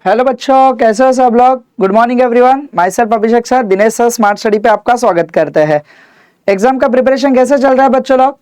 Hello बच्चों, कैसे हो सब लोग। Good morning everyone. My self Abhishek sir, Dinesh sir smart study पे आपका स्वागत करते हैं। एग्जाम का प्रिपरेशन कैसे चल रहा है बच्चों लोग,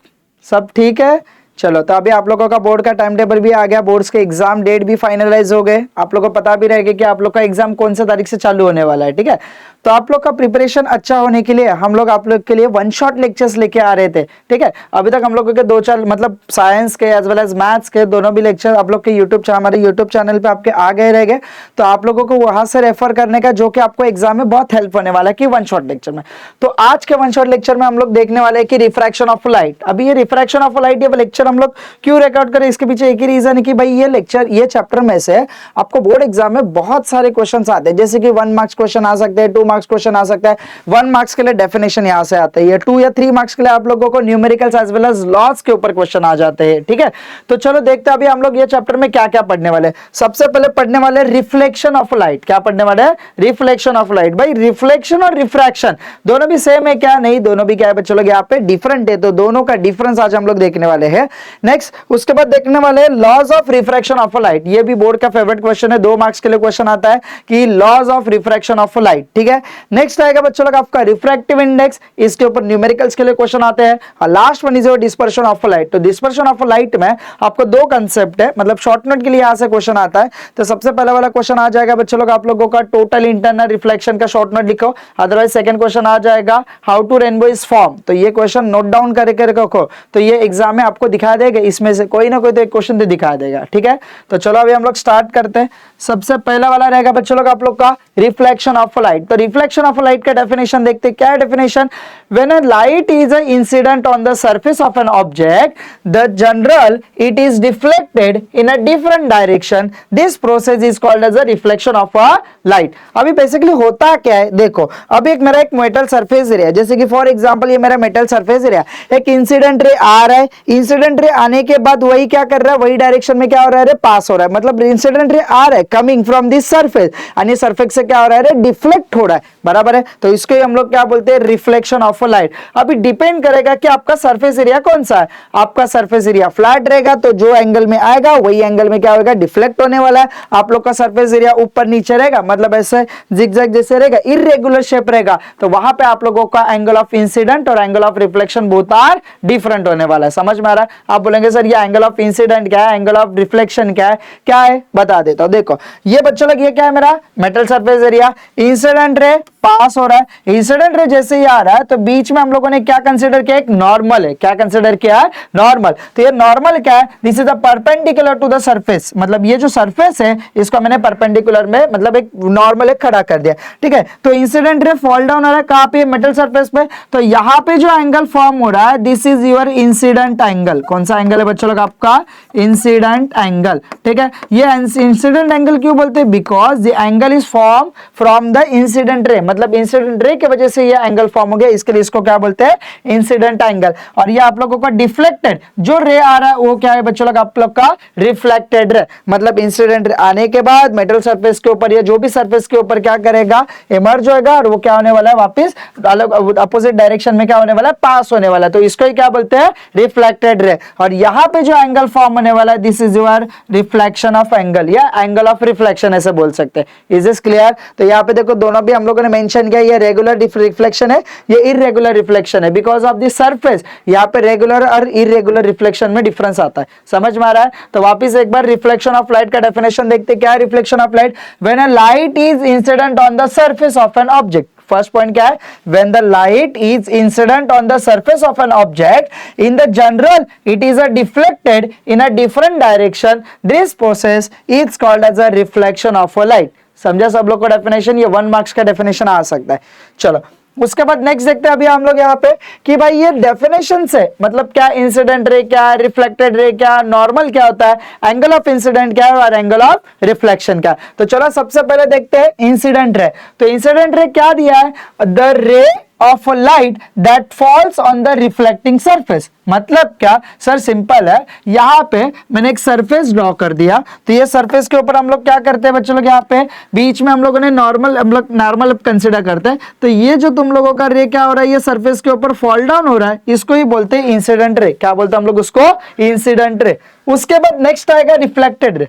सब ठीक है। चलो, तो अभी आप लोगों का बोर्ड का टाइम टेबल भी आ गया, बोर्ड्स के एग्जाम डेट भी फाइनलाइज हो गए। आप लोगों को पता भी रहेगा कि आप लोग का एग्जाम कौन सा तारीख से चालू होने वाला है, ठीक है। तो आप लोग का प्रिपरेशन अच्छा होने के लिए हम लोग आप लोग के लिए वन शॉट लेक्चर्स लेके आ रहे थे, ठीक है। अभी तक हम लोगों के दो चार मतलब साइंस के एज वेल एज मैथ्स के दोनों भी लेक्चर आप लोग के हमारे यूट्यूब चैनल पे आपके आ गए रहेंगे। तो आप लोगों को वहां से रेफर करने का, जो कि आपको एग्जाम में बहुत हेल्प होने वाला है कि वन शॉट लेक्चर में। तो आज के वन शॉट लेक्चर में हम लोग देखने वाले हैं कि रिफ्रैक्शन ऑफ लाइट। अभी ये रिफ्रैक्शन ऑफ लाइट, ये लेक्चर हम लोग क्यों रिकॉर्ड करें, इसके पीछे एक ही रीजन है कि भाई ये लेक्चर, ये चैप्टर में से आपको बोर्ड एग्जाम में बहुत सारे क्वेश्चंस आते हैं। जैसे कि 1 मार्क्स क्वेश्चन आ सकते हैं, 2 मार्क्स क्वेश्चन आ सकता है। 1 मार्क्स के लिए डेफिनेशन यहां से आते हैं, 2 या 3 मार्क्स के लिए आप लोगों को numericals as well as laws के ऊपर क्वेश्चन आ जाते हैं, ठीक है। तो चलो देखते हैं अभी हम लोग ये चैप्टर में क्या क्या पढ़ने वाले हैं। सबसे पहले पढ़ने वाले रिफ्लेक्शन ऑफ लाइट। क्या पढ़ने वाले हैं? Reflection of light. भाई रिफ्लेक्शन और रिफ्रैक्शन दोनों भी सेम है क्या? नहीं, दोनों भी क्या है बच्चों लोग, यहाँ पे डिफरेंट है। तो दोनों का डिफरेंस आज हम लोग देखने वाले हैं। नेक्स्ट उसके बाद देखने वाले हैं laws of refraction of light. ये भी बोर्ड का फेवरेट क्वेश्चन है, 2 मार्क्स के लिए क्वेश्चन आता है कि laws of refraction of light, ठीक है। नेक्स्ट आएगा बच्चों लोग आपका रिफ्रैक्टिव इंडेक्स, इसके ऊपर न्यूमेरिकल्स के लिए क्वेश्चन आते हैं। और last one is dispersion of light. तो डिस्पर्शन ऑफ लाइट में आपको 2 कांसेप्ट है, मतलब शॉर्ट नोट के लिए यहां से क्वेश्चन आता है। तो सबसे पहला वाला क्वेश्चन आ जाएगा बच्चों लोग आप लोगों का टोटल इंटरनल रिफ्लेक्शन का शॉर्ट नोट लिखो। अदरवाइज सेकंड क्वेश्चन आ जाएगा how to rainbow is form. तो ये क्वेश्चन नोट डाउन करके रखो, तो ये एग्जाम में आपको दिखा देगा, इसमें से कोई ना कोई तो एक क्वेश्चन तो दिखा देगा, ठीक है। तो चलो अभी हम लोग स्टार्ट करते हैं। सबसे पहला वाला रहेगा बच्चों लोग आप लोग का रिफ्लेक्शन ऑफ लाइट। तो रिफ्लेक्शन ऑफ लाइट का डेफिनेशन देखते हैं। क्या है definition? When a light is a incident on the surface of an object, the general it is deflected in a different direction, this process is called as a reflection of a light. अभी basically होता क्या है देखो, अभी एक मेरा एक metal surface area, जैसे कि फॉर एग्जांपल ये मेरा मेटल सरफेस एरिया, एक इंसिडेंट रे आ रहा है। इंसिडेंट रे आने के बाद वही क्या कर रहा है, वही डायरेक्शन में क्या हो रहा है, पास हो रहा है। मतलब इंसिडेंट रे आ रहा है कमिंग फ्रॉम दिस सरफेस, यानी सरफेस से क्या हो रहा है, डिफ्लेक्ट हो रहा है, बराबर है। तो इसको हम लोग क्या बोलते हैं, रिफ्लेक्शन ऑफ लाइट। अभी डिपेंड करेगा कि आपका सरफेस एरिया कौन सा है। आपका सरफेस एरिया फ्लैट रहेगा तो जो एंगल में आएगा वही एंगल में क्या होगा, डिफ्लेक्ट होने वाला है। आप लोग का सरफेस एरिया ऊपर नीचे रहेगा, मतलब ऐसे जिगजैग जैसे रहेगा, इर्रेगुलर शेप रहेगा, तो वहां पे आप लोगों का एंगल ऑफ इंसिडेंट और angle of reflection both are different होने वाला है। समझ में आ रहा है? आप बोलेंगे सर ये एंगल ऑफ इंसिडेंट क्या है, एंगल ऑफ रिफ्लेक्शन क्या है बता देता हूं। देखो ये बच्चों लोग, ये क्या है मेरा metal surface area, incident ray पास हो रहा है। इंसिडेंट रे जैसे ही आ रहा है तो बीच में हम लोगों ने क्या कंसीडर किया, एक नॉर्मल है। क्या कंसीडर किया है? नॉर्मल। तो ये नॉर्मल क्या है, this is the perpendicular to the surface, मतलब ये जो सरफेस है इसको मैंने परपेंडिकुलर में मतलब एक नॉर्मल एक खड़ा कर दिया, ठीक है। तो इंसिडेंट रे फॉल डाउन हो रहा है कहां पे, मेटल सरफेस पे। तो यहां पे जो एंगल फॉर्म हो रहा है, this is your incident angle. कौन सा एंगल है बच्चों लोग, आपका इंसिडेंट एंगल, ठीक है। ये इंसिडेंट एंगल क्यों बोलते हैं, because the angle is form from the incident रे, मतलब इंसिडेंट रे की वजह से ये एंगल फॉर्म हो गया, इसके लिए इसको क्या बोलते हैं, इंसिडेंट एंगल। और ये आप लोगों का डिफ्लेक्टेड जो रे आ रहा है वो क्या है बच्चों लोग, आप लोग का रिफ्लेक्टेड रे। मतलब इंसिडेंट रे आने के बाद मेटल सरफेस के ऊपर या जो भी सरफेस के ऊपर क्या करेगा, इमर्ज होगा, और वो क्या होने वाला है, वापस अलग अपोजिट डायरेक्शन में क्या होने वाला है, पास होने वाला है। तो इसको ही क्या बोलते हैं, रिफ्लेक्टेड रे। और यहां पे जो एंगल फॉर्म होने वाला है, this is your reflection of angle या एंगल ऑफ रिफ्लेक्शन ऐसे बोल सकते हैं। Is this clear? तो यहाँ पे देखो दोनों भी हम लोगों ने मेंशन किया, ये रेगुलर रिफ्लेक्शन है, ये इररेगुलर रिफ्लेक्शन है, बिकॉज ऑफ द सरफेस। यहाँ पे रेगुलर और इररेगुलर रिफ्लेक्शन में डिफरेंस आता है। समझ में आ रहा है? तो वापस एक बार रिफ्लेक्शन ऑफ लाइट का डेफिनेशन देखते हैं। क्या है reflection of light? When a light is incident on the surface of an object. First point क्या है, when the light is incident on the surface of an object, in the general it is deflected in a different direction, this process is called as a reflection of a light। समझा सब लोग को definition? ये 1 marks का definition आ सकता है। चलो उसके बाद नेक्स्ट देखते हैं अभी हम लोग यहाँ पे कि भाई ये डेफिनेशन से मतलब क्या इंसिडेंट रे क्या है, रिफ्लेक्टेड रे क्या, नॉर्मल क्या होता है, एंगल ऑफ इंसिडेंट क्या है और एंगल ऑफ रिफ्लेक्शन क्या है। तो चलो सबसे पहले देखते हैं इंसिडेंट रे। तो इंसिडेंट रे क्या दिया है, the ray of light that falls on the reflecting surface. मतलब क्या सर, सिंपल है, यहां पे मैंने एक सरफेस ड्रॉ कर दिया, तो ये सरफेस के ऊपर हम लोग क्या करते हैं बच्चों लोग, यहाँ पे बीच में हम लोगों ने नॉर्मल कंसीडर करते हैं। तो ये जो तुम लोगों का रे क्या हो रहा है, ये सरफेस के ऊपर फॉल डाउन हो रहा है, इसको ही बोलते हैं इंसिडेंट रे। क्या बोलते हैं हम लोग उसको, इंसिडेंट रे। उसके बाद नेक्स्ट आएगा रिफ्लेक्टेड रे।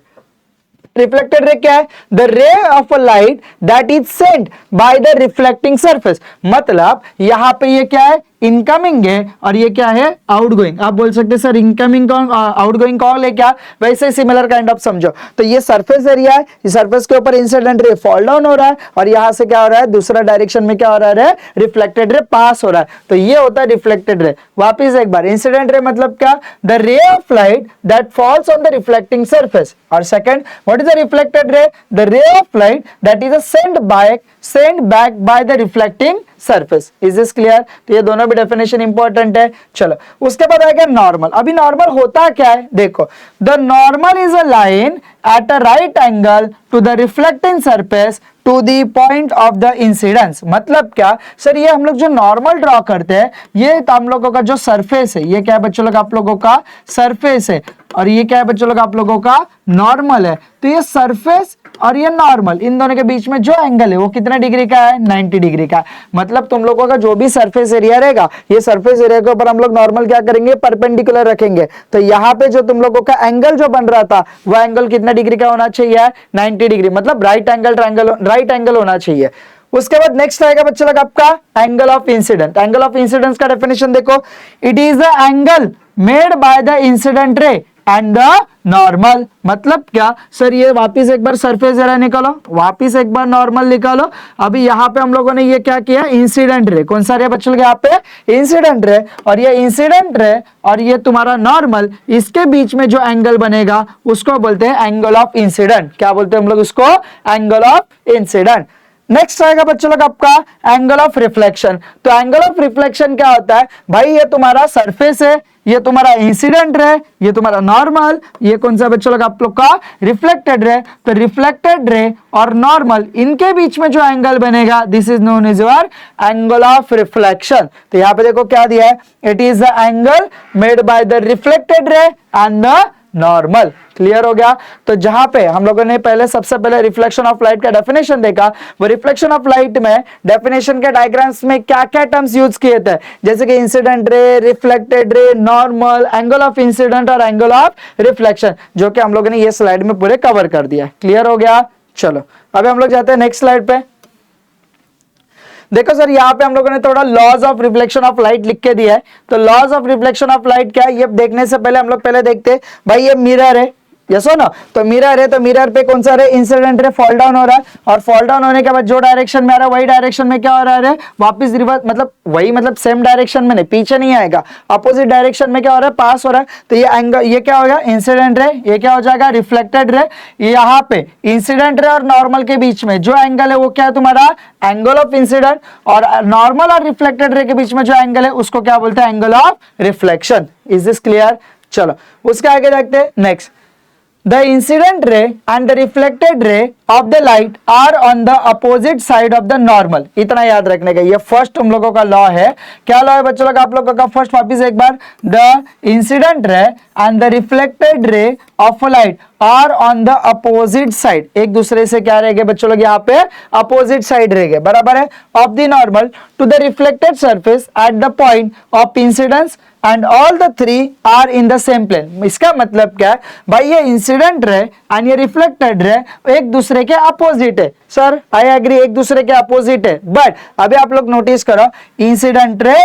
रिफ्लेक्टेड रे क्या है? The ray of a light that is sent by the reflecting surface. मतलब यहां पे ये क्या है? इनकमिंग है और ये क्या है? आउटगोइंग। आप बोल सकते हैं सर इनकमिंग कौन आउटगोइंग कौन है क्या? वैसे सिमिलर काइंड ऑफ समझो। तो ये सरफेस एरिया है, इस सरफेस के ऊपर इंसिडेंट रे फॉल डाउन हो रहा है और यहां से क्या हो रहा है? दूसरा डायरेक्शन में क्या हो रहा है? रिफ्लेक्टेड रे पास हो रहा है। तो ये होता है रिफ्लेक्टेड रे। वापिस एक बार, इंसिडेंट रे मतलब क्या? The ray of light that falls on the reflecting surface. और second, what is the reflected ray? The ray of light that is sent back by the reflecting surface. Is this clear? तो ये दोनों भी definition important है। चलो उसके बाद आएगा नॉर्मल। अभी नॉर्मल होता क्या है देखो, the normal is a line at a right angle to the reflecting surface to the point of the incidence. मतलब क्या सर? ये हम लोग जो नॉर्मल ड्रॉ करते हैं, ये तो हम लोगों का जो सरफेस है, ये क्या है बच्चों लोग? आप लोगों का सरफेस है और ये क्या है बच्चों लोग? आप लोगों का नॉर्मल है। तो ये सरफेस और ये नॉर्मल, इन दोनों के बीच में जो एंगल है वो कितना डिग्री का है? 90 डिग्री का। मतलब तुम लोगों का जो भी सरफेस एरिया रहेगा, ये सरफेस एरिया के ऊपर हम लोग नॉर्मल क्या करेंगे? परपेंडिकुलर रखेंगे। तो यहाँ पे जो तुम लोगों का एंगल जो बन रहा था, वो एंगल कितना डिग्री का होना चाहिए? 90 डिग्री। मतलब राइट एंगल होना चाहिए। उसके बाद नेक्स्ट आएगा बच्चों लोग आपका angle of incident. Angle of incidence का डेफिनेशन देखो, it is the angle made by the incident ray and the normal. मतलब क्या सर? ये वापिस एक बार सरफेस एरिया निकालो, वापिस एक बार नॉर्मल निकालो। अभी यहाँ पे हम लोगों ने ये क्या किया? Incident ray. कौन सा रे बच्चों? यहाँ पे इंसिडेंट रे। और ये इंसिडेंट रे और ये तुम्हारा नॉर्मल, इसके बीच में जो एंगल बनेगा उसको बोलते हैं एंगल ऑफ इंसिडेंट। क्या बोलते हैं हम लोग उसको? Angle of incident. नेक्स्ट आएगा बच्चों लोग आपका एंगल ऑफ रिफ्लेक्शन। तो एंगल ऑफ रिफ्लेक्शन क्या होता है भाई? ये तुम्हारा सरफेस है, ये तुम्हारा इंसिडेंट रे, ये तुम्हारा नॉर्मल, ये कौन सा बच्चों लोग? आप लोग का रिफ्लेक्टेड रे। तो रिफ्लेक्टेड रे और नॉर्मल, इनके बीच में जो एंगल बनेगा, this is known as your angle of reflection. तो यहां पे देखो क्या दिया है? It is the angle made by the reflected ray and the normal. Clear हो गया? तो जहां पे हम लोगों ने पहले सबसे पहले रिफ्लेक्शन ऑफ लाइट का डेफिनेशन देखा, वो रिफ्लेक्शन ऑफ लाइट में डेफिनेशन के डायग्राम्स में क्या क्या टर्म्स यूज किए थे, जैसे कि इंसिडेंट रे, रिफ्लेक्टेड रे, नॉर्मल, एंगल ऑफ इंसिडेंट और एंगल ऑफ रिफ्लेक्शन, जो कि हम लोगों ने ये स्लाइड में पूरे कवर कर दिया। क्लियर हो गया? चलो अभी हम लोग जाते हैं नेक्स्ट स्लाइड पे। देखो सर, यहाँ पे हम लोगों ने थोड़ा laws of reflection of light लिख के दिया है। तो laws of reflection of light क्या है, ये देखने से पहले हम लोग पहले देखते हैं भाई, ये मिरर है, यस हो ना? तो मिरर है, तो मिरर पे कौन सा रे? इंसिडेंट रे फॉल डाउन हो रहा है और फॉल डाउन होने के बाद जो डायरेक्शन में आ रहा है वही डायरेक्शन में क्या हो रहा है? वापस रिवर्स, मतलब वही, मतलब सेम डायरेक्शन में नहीं, पीछे नहीं आएगा, अपोजिट डायरेक्शन में क्या हो रहा है? पास हो रहा है। तो ये एंगल, ये क्या होगा? Incident ray. ये क्या हो जाएगा? Reflected ray. यहाँ पे इंसिडेंट रे और नॉर्मल के बीच में जो एंगल है वो क्या है तुम्हारा? Angle of incident. और नॉर्मल और रिफ्लेक्टेड रे के बीच में जो एंगल है उसको क्या बोलते हैं? Angle of reflection. Is this clear? चलो उसके आगे देखते हैं next. The incident ray and the reflected ray of the light are on the opposite side of the normal। इतना याद रखने का, ये फर्स्ट हम लोगों का लॉ है। क्या लॉ है बच्चों लोग? आप लोगों का फर्स्ट वापिस एक बार, the incident ray and the reflected ray of light are on the opposite side। एक दूसरे से क्या रहेंगे बच्चों लोग? यहाँ पे opposite side रहेंगे, बराबर है, of the normal to the reflected surface at the point of incidence and all the three are in the same plane। इसका मतलब क्या है भाई? ये इंसिडेंट रे एंड ये रिफ्लेक्टेड रे एक दूसरे के अपोजिट है। सर आई एग्री, एक दूसरे के अपोजिट है, बट अभी आप लोग नोटिस करो, इंसिडेंट रे,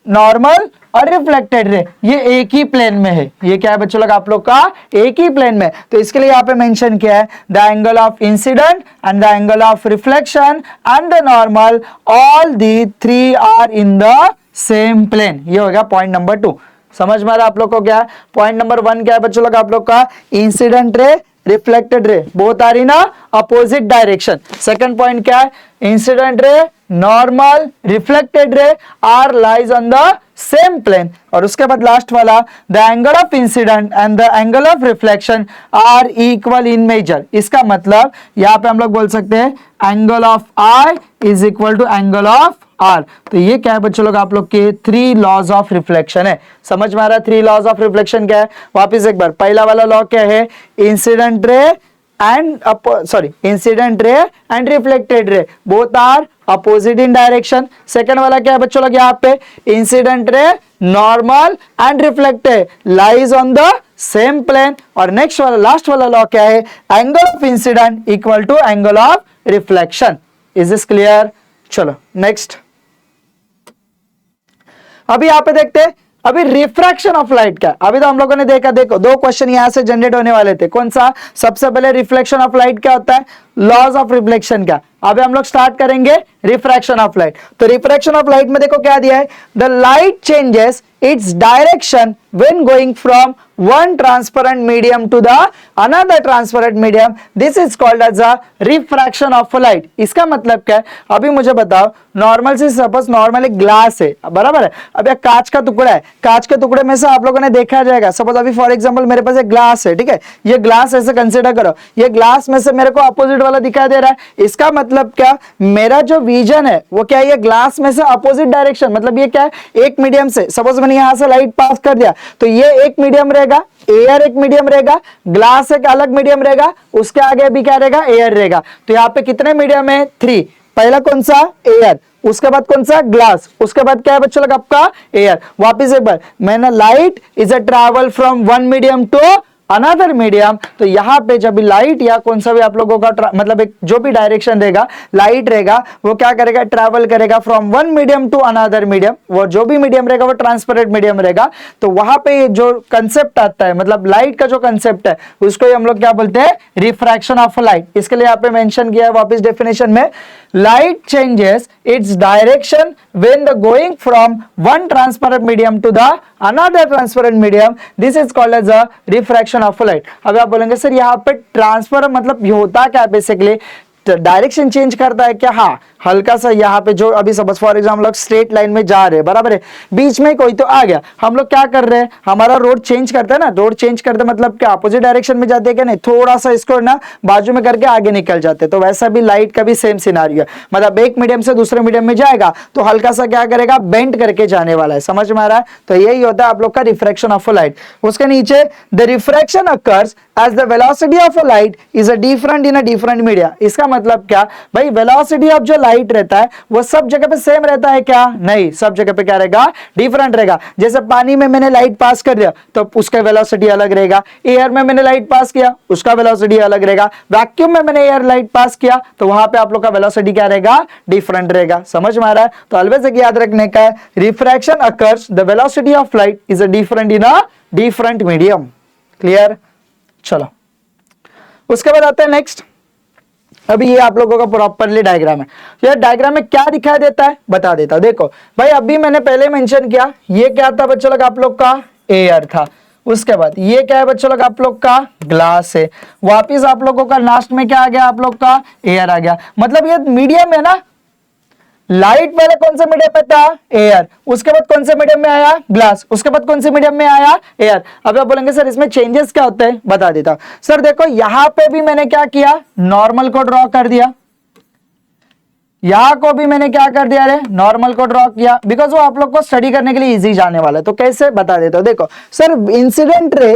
नॉर्मल और रिफ्लेक्टेड रे ये एक ही प्लेन में है। ये क्या है बच्चों लोग? आप लोग का एक ही प्लेन में। तो इसके लिए यहाँ पे मेंशन किया है the angle of incident and the angle of reflection and the normal, all the three are in the same plane. ये हो गया पॉइंट नंबर 2। समझ में आ रहा है आप लोग को? क्या पॉइंट नंबर 1 क्या है बच्चों लोग? आप लोग का incident ray, reflected ray both are in opposite direction. Second point क्या है? Incident ray, normal, reflected ray are lies on the same plane. और उसके बाद लास्ट वाला, the angle of incident and the angle of reflection are equal in measure. इसका मतलब यहाँ पे हम लोग बोल सकते हैं angle of I is equal to angle of R. तो ये क्या है बच्चों लोग? आप लोग के 3 लॉज ऑफ रिफ्लेक्शन है। समझ में आ रहा है 3 लॉज ऑफ रिफ्लेक्शन क्या है? वापिस एक बार, पहला वाला लॉ क्या है? Incident ray incident ray and reflected ray both are opposite in direction. Second वाला क्या है बच्चों लोग? यहाँ पे incident ray, normal and reflected lies on the same plane, और नेक्स्ट वाला लास्ट वाला लॉ क्या है, angle of incident equal to angle of reflection. Is this clear? चलो नेक्स्ट, अभी यहां पे देखते हैं अभी रिफ्रैक्शन ऑफ लाइट का। अभी तो हम लोगों ने देखा, देखो दो क्वेश्चन यहां से जनरेट होने वाले थे। कौन सा? सबसे पहले रिफ्लेक्शन ऑफ लाइट क्या होता है, लॉज ऑफ रिफ्लेक्शन का। अभी हम लोग स्टार्ट करेंगे रिफ्रैक्शन ऑफ लाइट। तो रिफ्रैक्शन ऑफ लाइट में देखो क्या दिया है, the light changes its direction when going from one transparent medium to the another transparent medium. This is called as a refraction of light. इसका मतलब क्या है? अभी मुझे बताओ, नॉर्मल से सपोज नॉर्मल एक ग्लास है, बराबर है। अब एक कांच का टुकड़ा है, कांच के टुकड़े में से आप लोगों ने देखा जाएगा, सपोज अभी फॉर एग्जांपल मेरे पास एक ग्लास है, ठीक है, ये ग्लास ऐसे कंसीडर करो, ये ग्लास में से मेरे को अपोजिट वाला दिखाई दे रहा है। इसका मतलब क्या, मेरा जो विजन है वो क्या है, ये ग्लास में से अपोजिट डायरेक्शन, मतलब ये क्या है, एक मीडियम से सपोज मैंने यहां से लाइट पास कर दिया, तो ये एक मीडियम रहेगा, एयर एक मीडियम रहेगा, ग्लास एक अलग मीडियम रहेगा, उसके आगे भी क्या रहेगा, एयर रहेगा। तो यहाँ पे कितने मीडियम है, 3। पहला कौन सा, एयर, उसके बाद कौन सा, ग्लास, उसके बाद क्या है बच्चों लोग आपका एयर। वापिस एक बार, मैंने light is a travel from one medium to another medium. तो यहाँ पे जब लाइट या कौन सा भी आप लोगों का मतलब एक जो भी डायरेक्शन रहेगा, लाइट रहेगा, वो क्या करेगा, ट्रैवल करेगा from one medium to another medium. वो जो भी मीडियम रहेगा वो ट्रांसपेरेंट मीडियम रहेगा। तो वहां पे जो कंसेप्ट आता है, मतलब लाइट का जो कंसेप्ट है, उसको हम लोग क्या बोलते हैं, रिफ्रैक्शन ऑफ लाइट। इसके लिए यहाँ पे मेंशन किया है वापस डेफिनेशन में, light changes its direction when the going from one transparent medium to the another transparent medium, this is called as a refraction of light. अब आप बोलेंगे सर यहाँ पे ट्रांसफर मतलब ये होता क्या है, बेसिकली डायरेक्शन चेंज करता है क्या? हाँ, हल्का सा यहाँ पे जो अभी सपोज फॉर एग्जाम्पल लोग स्ट्रेट लाइन में जा रहे हैं, बराबर है, बीच में कोई तो आ गया, हम लोग क्या कर रहे हैं, हमारा रोड चेंज करता है ना, रोड चेंज करते मतलब क्या, अपोजिट डायरेक्शन में जाते हैं क्या? नहीं, थोड़ा सा इसको ना बाजू में करके आगे निकल जाते हैं। तो वैसा भी लाइट का भी सेम सिनारियो है, मतलब एक मीडियम से दूसरे मीडियम में जाएगा तो हल्का सा क्या करेगा, बेंड करके जाने वाला है। समझ में आ रहा है? तो यही होता है आप लोग का रिफ्रैक्शन ऑफ अ लाइट। उसके नीचे, the refraction occurs as the velocity of a light is a different in a different media. इसका मतलब क्या भाई, वेलोसिटी ऑफ जो लाइट रहता है वो सब जगह पे सेम रहता है क्या? नहीं, सब जगह पे क्या रहेगा, डिफरेंट रहेगा। जैसे पानी में मैंने लाइट पास कर दिया तो उसका वेलोसिटी अलग रहेगा, एयर में मैंने लाइट पास किया उसका वेलोसिटी अलग रहेगा, वैक्यूम में मैंने एयर लाइट पास किया तो वहां पे आप लोग का वेलोसिटी क्या रहेगा, डिफरेंट रहेगा। समझ में आ रहा है? तो ऑलवेज एक याद रखने का है, refraction occurs the velocity of light is a different in a different medium. Clear? चलो उसके बाद आते हैं नेक्स्ट। अभी ये आप लोगों का प्रॉपरली डायग्राम है। ये डायग्राम में क्या दिखाई देता है बता देता हूं। देखो भाई, अभी मैंने पहले मेंशन किया, ये क्या था बच्चों लोग आप लोग का, एयर था। उसके बाद ये क्या है बच्चों लोग आप लोग का, ग्लास है। वापिस आप लोगों का लास्ट में क्या आ गया, आप लोग का एयर आ गया। मतलब ये मीडियम है ना, लाइट पहले कौन से मीडियम में था, एयर, उसके बाद कौन से मीडियम में आया, ग्लास, उसके बाद कौन से मीडियम में आया, एयर। अब आप बोलेंगे सर इसमें चेंजेस क्या होते हैं, बता देता हूं। सर देखो यहां पे भी मैंने क्या किया, नॉर्मल को ड्रॉ कर दिया, यहां को भी मैंने क्या कर दिया रे, नॉर्मल को ड्रॉ किया, बिकॉज वो आप लोग को स्टडी करने के लिए इजी जाने वाला है। तो कैसे बता देता हूं। देखो सर, इंसिडेंट रे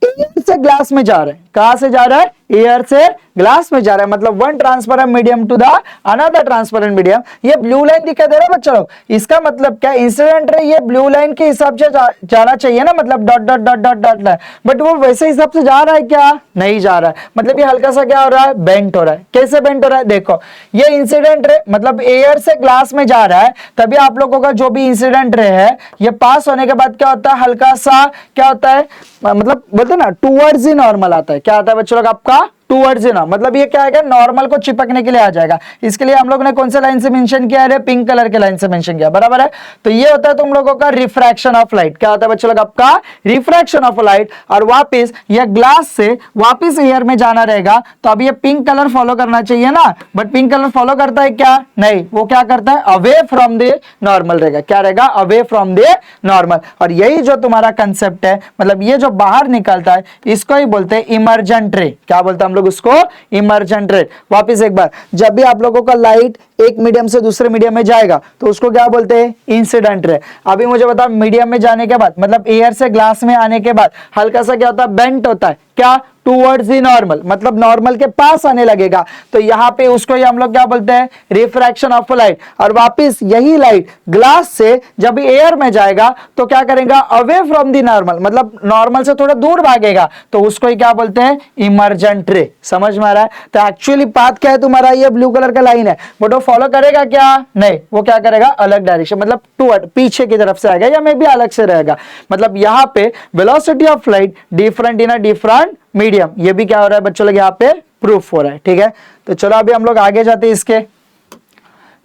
एयर से ग्लास में जा रहे हैं, कहां से जा रहा है, एयर से ग्लास में जा रहा है, मतलब one transparent medium to the another transparent medium. ये ब्लू लाइन दिखाई दे रहा है बच्चों लोग, इसका मतलब क्या, इंसिडेंट रे ये ब्लू लाइन के हिसाब से जाना चाहिए ना, मतलब dot dot dot dot dot, but वो वैसे हिसाब से जा रहा है क्या, नहीं जा रहा है। मतलब ये हल्का सा क्या हो रहा है, बेंट हो रहा है। कैसे बेंट हो रहा है, देखो ये इंसिडेंट रे मतलब एयर से ग्लास में जा रहा है, तभी आप लोगों का जो भी इंसिडेंट रे है ये पास होने के बाद क्या होता है, हल्का सा क्या होता है, मतलब बोलते ना टूवर्ड्स ही नॉर्मल आता है। क्या आता है बच्चों लोग आपका, टूवर्ड्स ही ना, मतलब ये क्या है, नॉर्मल को चिपकने के लिए आ जाएगा। इसके लिए हम लोग ने कौन से लाइन से मेंशन किया है, पिंक कलर के लाइन से मेंशन किया, बराबर है। तो ये होता है तुम लोगों का रिफ्रैक्शन ऑफ लाइट। क्या होता है बच्चों लोग आपका, रिफ्रैक्शन ऑफ लाइट। और वापस ये ग्लास से वापस एयर में जाना रहेगा, तो अब ये पिंक कलर फॉलो करना चाहिए ना, बट पिंक कलर फॉलो करता है क्या, नहीं, वो क्या करता है, अवे फ्रॉम द नॉर्मल रहेगा। क्या रहेगा, अवे फ्रॉम द नॉर्मल। और यही जो तुम्हारा कंसेप्ट है, मतलब ये जो बाहर निकलता है, इसको ही बोलते हैं इमर्जेंट रे। क्या बोलते हैं हम लोग उसको, इमर्जेंट रे। वापिस एक बार, जब भी आप लोगों का लाइट एक मीडियम से दूसरे मीडियम में जाएगा तो उसको क्या बोलते हैं, इंसिडेंट रे। अभी मुझे बताओ, मीडियम में जाने के बाद मतलब एयर से ग्लास में आने के बाद हल्का सा क्या होता है, बेंट होता है। क्या, टूवर्ड्स द नॉर्मल, मतलब नॉर्मल के पास आने लगेगा। तो यहाँ पे उसको ही हम लोग क्या बोलते हैं, रिफ्रैक्शन ऑफ लाइट। और वापिस यही लाइट ग्लास से जब एयर में जाएगा तो क्या करेगा, अवे फ्रॉम द नॉर्मल, मतलब नॉर्मल से थोड़ा दूर भागेगा, तो उसको ही क्या बोलते हैं, इमर्जेंट रे। समझ में आ रहा है? तो एक्चुअली पाथ क्या है तुम्हारा, ये ब्लू कलर का लाइन है, बट वो फॉलो करेगा क्या, नहीं, वो क्या करेगा, अलग डायरेक्शन, मतलब टूवर्ड, पीछे की तरफ से आएगा, या मे भी अलग से रहेगा। मतलब यहाँ पे velocity of light different in a different medium, ये भी क्या हो रहा है बच्चों लोग, यहाँ पे प्रूफ हो रहा है। ठीक है, तो चलो अभी हम लोग आगे जाते हैं इसके।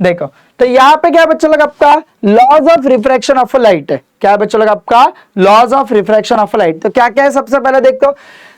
देखो, तो यहाँ पे क्या है बच्चों लोग, आपका laws of refraction of light है। क्या है बच्चों लोग, आपका laws of refraction of light. तो क्या क्या है, सबसे पहले देखो,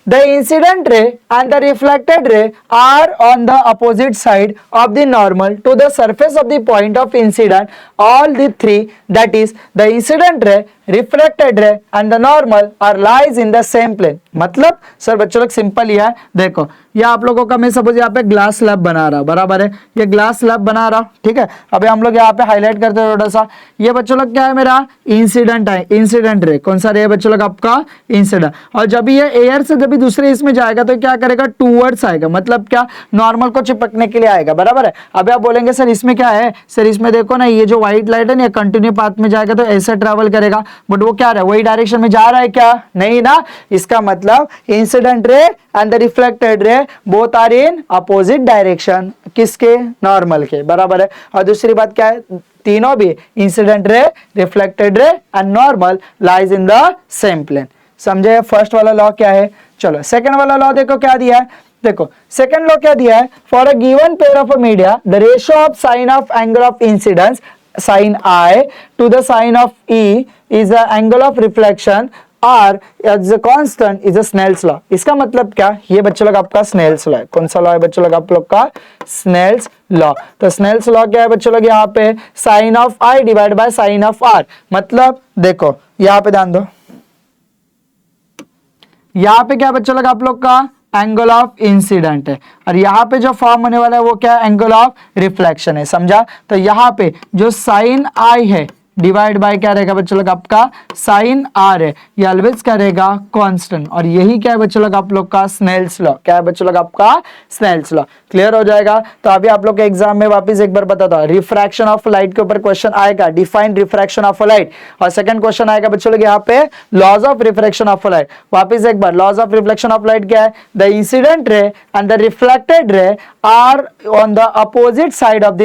the incident ray and the reflected ray are on the opposite side of the normal to the surface of the point of incident, all the three, that is the incident ray, refracted ray and the normal are lies in the same plane। मतलब sir बच्चों लोग simple ही है, देखो ये आप लोगों का, मैं सपोज यहाँ पे ग्लास स्लैब बना रहा हूं, बराबर है, ये ग्लास स्लैब बना रहा हूं, ठीक है। अभी हम लोग यहाँ पे हाईलाइट करते हैं थोड़ा सा, ये बच्चों लोग क्या है, मेरा इंसिडेंट है, इंसिडेंट रे, कौन सा रे है बच्चों लोग, आपका इंसिडेंट। और जब ये एयर से जब दूसरे इसमें जाएगा तो क्या करेगा, टूवर्ड्स आएगा, मतलब क्या, नॉर्मल को चिपकने के लिए आएगा, बराबर है। अभी आप बोलेंगे सर इसमें क्या है, सर इसमें देखो ना, ये जो व्हाइट लाइट है ना, ये कंटिन्यू पाथ में जाएगा तो ऐसे ट्रेवल करेगा, बट वो क्या रहा है, वही डायरेक्शन में जा रहा है क्या, नहीं ना। इसका मतलब incident ray and the reflected ray both are in opposite direction, किसके, नॉर्मल के, बराबर है। और दूसरी बात क्या है, तीनों भी incident ray, reflected ray and normal lies in the same plane. समझे फर्स्ट वाला लॉ क्या है। चलो सेकंड वाला लॉ देखो क्या दिया है, देखो सेकंड लॉ क्या दिया है, for a given pair of a media the ratio of sine of angle of incidence sin I to the sin of E is the angle of reflection R as a constant is a Snell's law। इसका मतलब क्या, ये बच्चों लोग आपका Snell's law है। कौन सा लॉ है बच्चों लोग आप लोग का, स्नेल्स लॉ। तो स्नेल्स लॉ क्या है बच्चों लोग, यहाँ पे sine of I divide by sine of R। मतलब देखो यहाँ पे ध्यान दो, यहाँ पे क्या बच्चों लोग आप लोग का एंगल ऑफ इंसिडेंट है, और यहाँ पे जो फॉर्म होने वाला है वो क्या है, एंगल ऑफ रिफ्लेक्शन है। समझा। तो यहाँ पे जो साइन आई है डिवाइड बाय क्या रहेगा बच्चों लोग, आपका साइन आर है, ये ऑलवेज क्या रहेगा, कांस्टेंट। और यही क्या है बच्चों लोग आप लोग का स्नेल्स लॉ। क्या है बच्चों लोग आपका स्नेल्स लॉ। क्लियर हो जाएगा। तो अभी आप लोग के एग्जाम में वापस एक बार बताता हूं, रिफ्रैक्शन ऑफ लाइट के ऊपर क्वेश्चन आएगा, डिफाइन रिफ्रैक्शन ऑफ लाइट। और सेकंड क्वेश्चन आएगा बच्चों लोग यहाँ पे laws of refraction of light. वापस एक बार, laws of reflection of light क्या है, the incident ray and the reflected ray are on the opposite side of the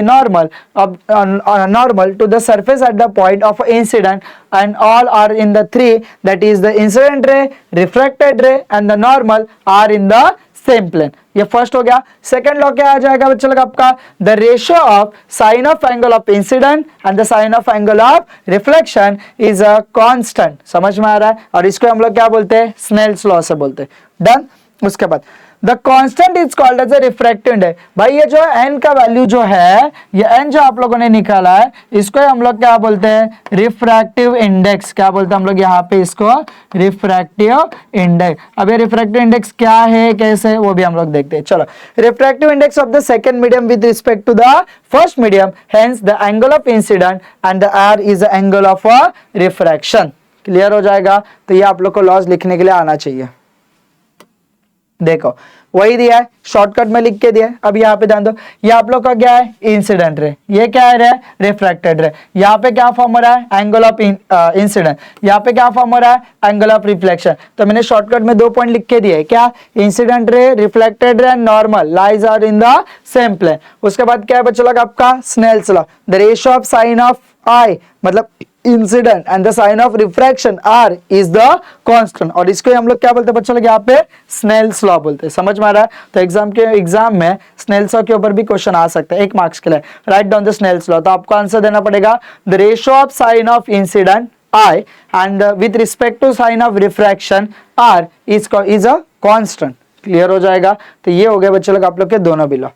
normal to the surface at the point of incident and all are in the three, that is the incident ray, refracted ray and the normal are in the same plane। ये first हो गया। Second law क्या आ जाएगा बच्चों लोग आपका, the ratio of sine of angle of incident and the sine of angle of reflection is a constant. समझ में आ रहा है। और इसको हम लोग क्या बोलते हैं, स्नेल्स लॉ से बोलते हैं। डन। उसके बाद the constant is called as a refractive index. भाई ये जो n का वैल्यू जो है, ये n जो आप लोगों ने निकाला है, इसको हम लोग क्या बोलते हैं, रिफ्रैक्टिव इंडेक्स। क्या बोलते हैं हम लोग यहाँ पे इसको, रिफ्रैक्टिव इंडेक्स। अब ये रिफ्रैक्टिव इंडेक्स क्या है, कैसे, वो भी हम लोग देखते हैं। चलो, refractive index of the second medium with respect to the first medium, hence the angle of incident and the r is the angle of a refraction. Clear हो जाएगा। तो ये आप लोग को लॉज लिखने के लिए आना चाहिए। देखो वही दिया है, शॉर्टकट में लिख के दिया है। अब यहाँ पे ध्यान दो, ये आप लोग का क्या है, इंसिडेंट रे, ये क्या है, रिफ्रैक्टेड रे। यहाँ पे क्या फॉर्म हो रहा है, एंगल ऑफ इंसिडेंट। यहाँ पे क्या फॉर्म हो रहा है, एंगल ऑफ रिफ्लेक्शन। तो मैंने शॉर्टकट में 2 पॉइंट लिख के दिए, क्या, incident ray, reflected ray and normal lies are in the same plane. उसके बाद क्या है बच्चों लोग आपका Snell's law, the ratio of sine of I, मतलब incident and the sine of refraction R is the constant. और इसको हम लोग क्या बोलते हैं बच्चों लोग, यहाँ पे स्नेल्स लॉ बोलते हैं। समझ में आ रहा है। तो एग्जाम में स्नेल्स लॉ के ऊपर भी क्वेश्चन आ सकता है 1 मार्क्स के लिए। Write down the Snell's law. तो आपको आंसर देना पड़ेगा, the ratio of sine of incident I and with respect to sign of refraction R is a constant। Clear हो जाएगा। तो ये हो गया बच्चों लोग आप लोग के दोनों भी लॉ।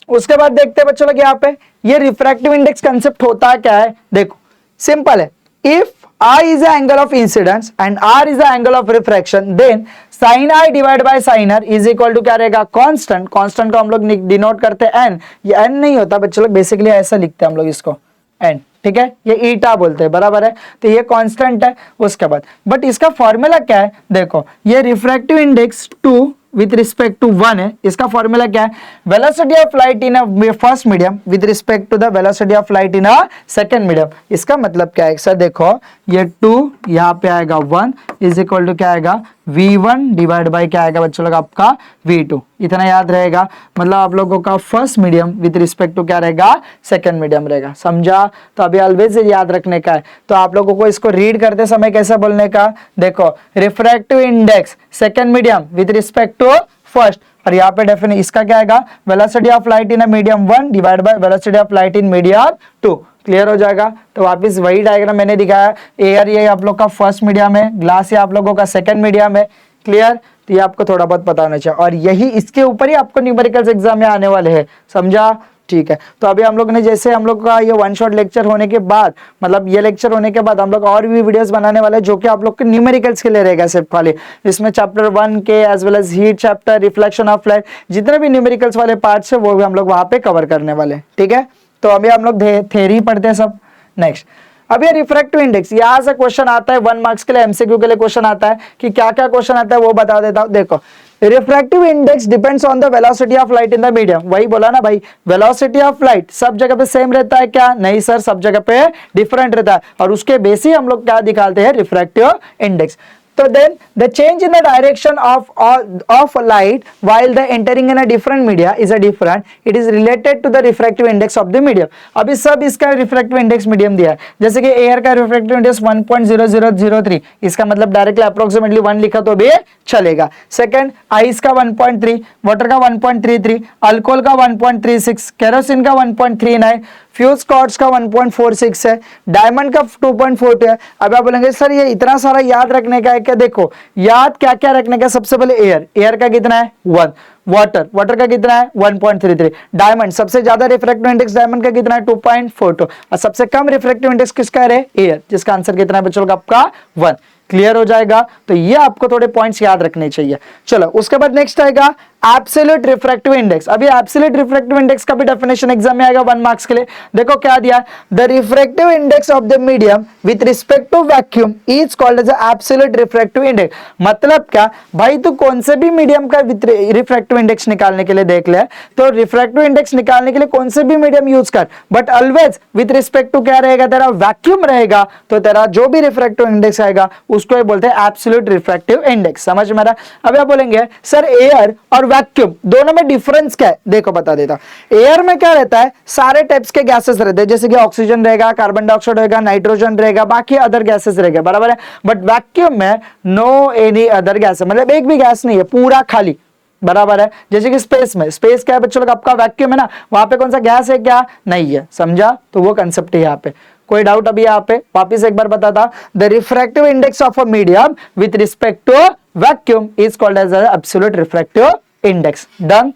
उसके बाद देखते हैं बच्चों लोग यहाँ पे, ये रिफ्रैक्टिव इंडेक्स कंसेप्ट होता क्या है। देखो सिंपल है, if I is the angle of incidence and R is the angle of refraction, then sin I divided by sin R is equal to क्या रहेगा, कांस्टेंट। कांस्टेंट को हम लोग डिनोट करते हैं n। ये n नहीं होता बच्चों लोग, बेसिकली ऐसा लिखते हैं हम लोग इसको, एन, ठीक है, ये ईटा बोलते हैं, बराबर है। तो ये कांस्टेंट है। उसके बाद बट इसका फॉर्मूला क्या है, देखो ये refractive index 2 with respect to 1 है। इसका फॉर्मूला क्या है, velocity of light in a first medium with respect to the velocity of light in a second medium. इसका मतलब क्या है सर, देखो ये 2 यहाँ पे आएगा 1 इज इक्वल टू क्या आएगा, v1 डिवाइड बाय क्या आएगा बच्चों लोग आपका v2। इतना याद रहेगा, मतलब आप लोगों का first medium with respect to क्या रहेगा, सेकंड मीडियम रहेगा, समझा। तो अभी ऑलवेज याद रखने का है। तो आप लोगों को इसको रीड करते समय कैसे बोलने का, देखो refractive index second medium with respect to first, और यहाँ पे डेफिनेशन इसका क्या आएगा, velocity of light in a medium 1 divide by velocity of light in medium 2। Clear हो जाएगा। तो वापस वही डायग्राम मैंने दिखाया, एयर ये आप लोग का फर्स्ट मीडियम है, ग्लास ये आप लोगों का सेकंड मीडियम है। क्लियर, तो ये आपको थोड़ा बहुत पता होना चाहिए, और यही इसके ऊपर ही आपको न्यूमेरिकल्स एग्जाम में आने वाले हैं, समझा। ठीक है, तो अभी हम लोग ने जैसे हम लोग का ये वन शॉट लेक्चर होने के बाद, मतलब ये लेक्चर होने के बाद हम लोग और भी वीडियोस बनाने वाले हैं जो कि आप लोग के न्यूमेरिकल्स के लिए रहेगा सिर्फ खाली। इसमें चैप्टर 1 के as well as heat chapter, reflection of light, जितने भी न्यूमेरिकल्स वाले पार्ट्स है वो भी हम लोग वहां पे कवर करने वाले हैं। ठीक है, तो अभी हम लोग थ्योरी पढ़ते हैं सब। नेक्स्ट, अब ये रिफ्रैक्टिव इंडेक्स, यहां से क्वेश्चन आता है 1 मार्क्स के लिए, एमसीक्यू के लिए क्वेश्चन आता है कि क्या क्या क्वेश्चन आता है वो बता देता हूं। देखो, refractive index depends on the velocity of light in the medium. वही बोला ना भाई, वेलोसिटी ऑफ लाइट सब जगह पे सेम रहता है क्या, नहीं सर, सब जगह पे डिफरेंट रहता है, और उसके बेस ही हम लोग क्या दिखाते हैं, refractive index. So then the change in the direction of light while the entering in a different media is a different, it is related to the refractive index of the medium। अभी सब इसका refractive index medium दिया है, जैसे कि air का refractive index 1.0003, इसका मतलब डायरेक्टली अप्रोक्सीमेटली 1 लिखा तो भी चलेगा। सेकंड, आइस का 1.3, वाटर का 1.33, अल्कोहल का 1.36, केरोसिन का 1.39, फ्यूज कॉर्ड्स का 1.46 है, डायमंड का 2.42 है। अब आप बोलेंगे सर ये इतना सारा याद रखने का है क्या, देखो याद क्या क्या रखने का, सबसे पहले एयर का कितना है 1, वाटर का कितना है 1.33, डायमंड सबसे ज्यादा रिफ्रैक्टिव इंडेक्स डायमंड का कितना है 2.42, और सबसे कम रिफ्रैक्टिव इंडेक्स किसका है, एयर, जिसका आंसर कितना है बच्चों का आपका 1। क्लियर हो जाएगा। तो ये आपको थोड़े पॉइंट्स याद रखने चाहिए। चलो उसके बाद नेक्स्ट आएगा एब्सोल्यूट रिफ्रैक्टिव इंडेक्स। अभी एब्सोल्यूट रिफ्रैक्टिव इंडेक्स का भी डेफिनेशन एग्जाम में आएगा 1 मार्क्स के लिए। देखो क्या दिया, the refractive index of the medium with respect to vacuum is called as absolute refractive index. मतलब क्या भाई, तू कौन से भी मीडियम का रिफ्रैक्टिव इंडेक्स निकालने के लिए देख ले, तो रिफ्रैक्टिव इंडेक्स निकालने के लिए कौन से भी मीडियम यूज कर, but always with respect to क्या रहेगा, तेरा वैक्यूम रहेगा, तो तेरा जो भी रिफ्रैक्टिव इंडेक्स आएगा उसको बोलते हैं एब्सोल्यूट रिफ्रैक्टिव इंडेक्स। समझ में आ रहा है। अब आप बोलेंगे सर एयर और वैक्यूम दोनों में डिफरेंस क्या है, देखो बता देता। एयर में क्या रहता है, सारे टाइप्स के गैसेस रहते हैं, जैसे कि ऑक्सीजन रहेगा, कार्बन डाइऑक्साइड रहेगा, नाइट्रोजन रहेगा, बाकी अदर गैसेस रहेगा, बराबर है। बट वैक्यूम में नो एनी अदर गैस, मतलब एक भी गैस नहीं है, पूरा खाली, बराबर है। जैसे कि स्पेस में, स्पेस क्या है बच्चों लोग, आपका वैक्यूम है ना, वहां पे कौन सा गैस है क्या, नहीं है, समझा। तो वो कंसेप्ट है यहाँ पे, कोई डाउट अभी यहाँ पे, वापिस एक बार बताता, the refractive index of a medium with respect to vacuum is called as absolute refractive index. Done.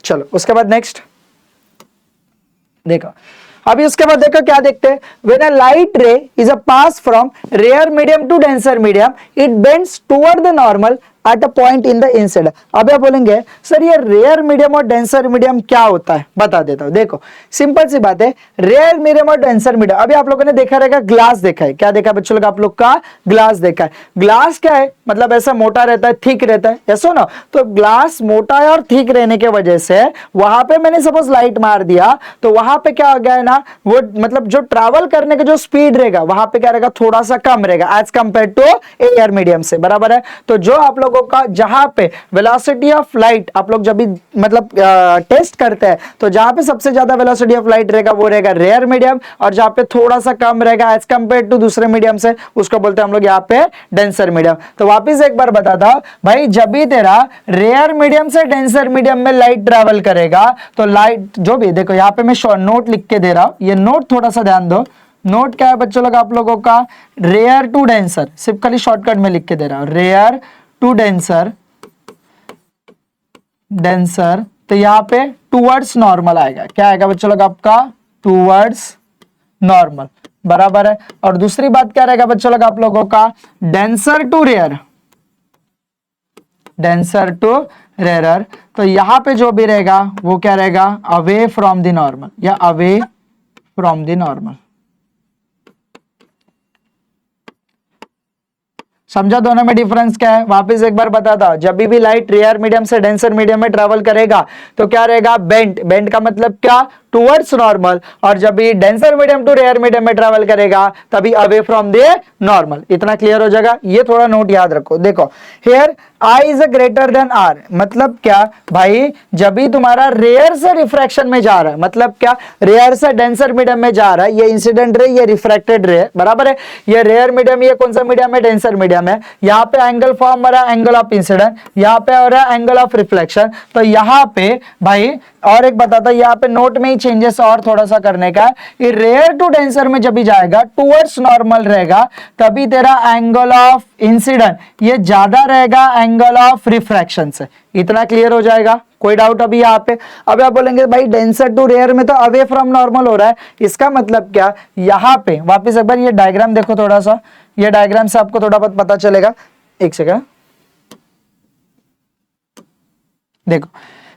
चलो उसके बाद नेक्स्ट देखो, अभी उसके बाद देखो क्या देखते हैं, when a light ray is a pass from rare medium to denser medium it bends toward the normal at a point in the inside. अब आप बोलेंगे सर ये रेयर मीडियम और डेंसर मीडियम क्या होता है, बता देता हूं। देखो सिंपल सी बात है, रेयर मीडियम और डेंसर मीडियम, अभी आप लोगों ने देखा रहेगा ग्लास देखा है, क्या देखा बच्चों लोग, आप लोग का ग्लास देखा है। ग्लास क्या है, मतलब ऐसा मोटा रहता है, थिक रहता है, ऐसा ना। तो ग्लास मोटा है और थिक रहने के वजह से वहां पे मैंने सपोज लाइट मार दिया, तो वहां पे क्या हो गया है ना, वो मतलब जो ट्रैवल करने का जो स्पीड रहेगा वहां पे क्या रहेगा, थोड़ा सा कम रहेगा as compare to air medium से, बराबर है। तो जो आप लोगों का जहां पे वेलोसिटी ऑफ लाइट आप लोग जब भी मतलब टेस्ट करते हैं, तो जहां पे सबसे ज्यादा वेलोसिटी ऑफ लाइट रहेगा वो रहेगा रेयर मीडियम, और जहां पे थोड़ा सा कम रहेगा एज कंपेयर टू दूसरे मीडियम से, उसको बोलते हैं हम लोग यहाँ पे डेंसर मीडियम। तो वापिस एक बार बताता भाई, जब भी तेरा रेयर मीडियम से डेंसर मीडियम में लाइट ट्रेवल करेगा, तो लाइट जो भी, देखो यहाँ पे मैं नोट लिख के दे रहा हूं, ये नोट थोड़ा सा ध्यान दो। नोट क्या है बच्चों लोग आप लोगों का, रेयर टू डेंसर, सिर्फ खाली शॉर्टकट में लिख के दे रहा हूं, रेयर टू डेंसर, डेंसर, तो यहां पे टूवर्ड्स नॉर्मल आएगा, क्या आएगा बच्चों लोग आपका, टूवर्ड्स नॉर्मल, बराबर है। और दूसरी बात क्या रहेगा बच्चों लोग आप लोगों का, denser to rare, denser to rare, तो यहां पे जो भी रहेगा वो क्या रहेगा, अवे फ्रॉम द नॉर्मल, या अवे फ्रॉम द नॉर्मल, समझा दोनों में डिफरेंस क्या है? वापस एक बार बताता हूं, जब भी लाइट रेयर मीडियम से डेंसर मीडियम में ट्रेवल करेगा तो क्या रहेगा? बेंट। बेंट का मतलब क्या? Towards normal. और जब भी denser medium to rare medium में ट्रेवल करेगा तभी अवे फ्रॉम द नॉर्मल। इतना क्लियर हो जाएगा? ये थोड़ा नोट याद रखो। देखो here I is greater than R, मतलब क्या भाई? जब भी तुम्हारा रेयर से रिफ्रैक्शन में जा रहा है, मतलब क्या? रेयर से डेंसर मीडियम में जा रहा है, ये इंसिडेंट रे, ये रिफ्रैक्टेड रे, बराबर है? ये रेयर मीडियम, ये कौन सा मीडियम है? डेंसर मीडियम है। यहाँ पे एंगल फॉर्म हो रहा है एंगल ऑफ इंसिडेंट, यहाँ पे हो रहा है एंगल ऑफ रिफ्लेक्शन। तो यहाँ पे भाई और एक बताता, यहाँ पे नोट में ही चेंजेस और थोड़ा सा करने का है। रेयर टू डेंसर में जब भी जाएगा टुवर्ड्स नॉर्मल रहेगा तभी तेरा एंगल ऑफ इंसिडेंट ये ज्यादा रहेगा एंगल ऑफ रिफ्रैक्शन से। इतना क्लियर हो जाएगा? कोई डाउट अभी यहाँ पे? अब आप बोलेंगे भाई डेंसर टू रेयर में तो अवे फ्रॉम नॉर्मल हो रहा है, इसका मतलब क्या? यहाँ पे वापस एक बार ये डायग्राम देखो थोड़ा सा, ये डायग्राम से आपको थोड़ा बहुत पता चलेगा। एक सेकंड देखो,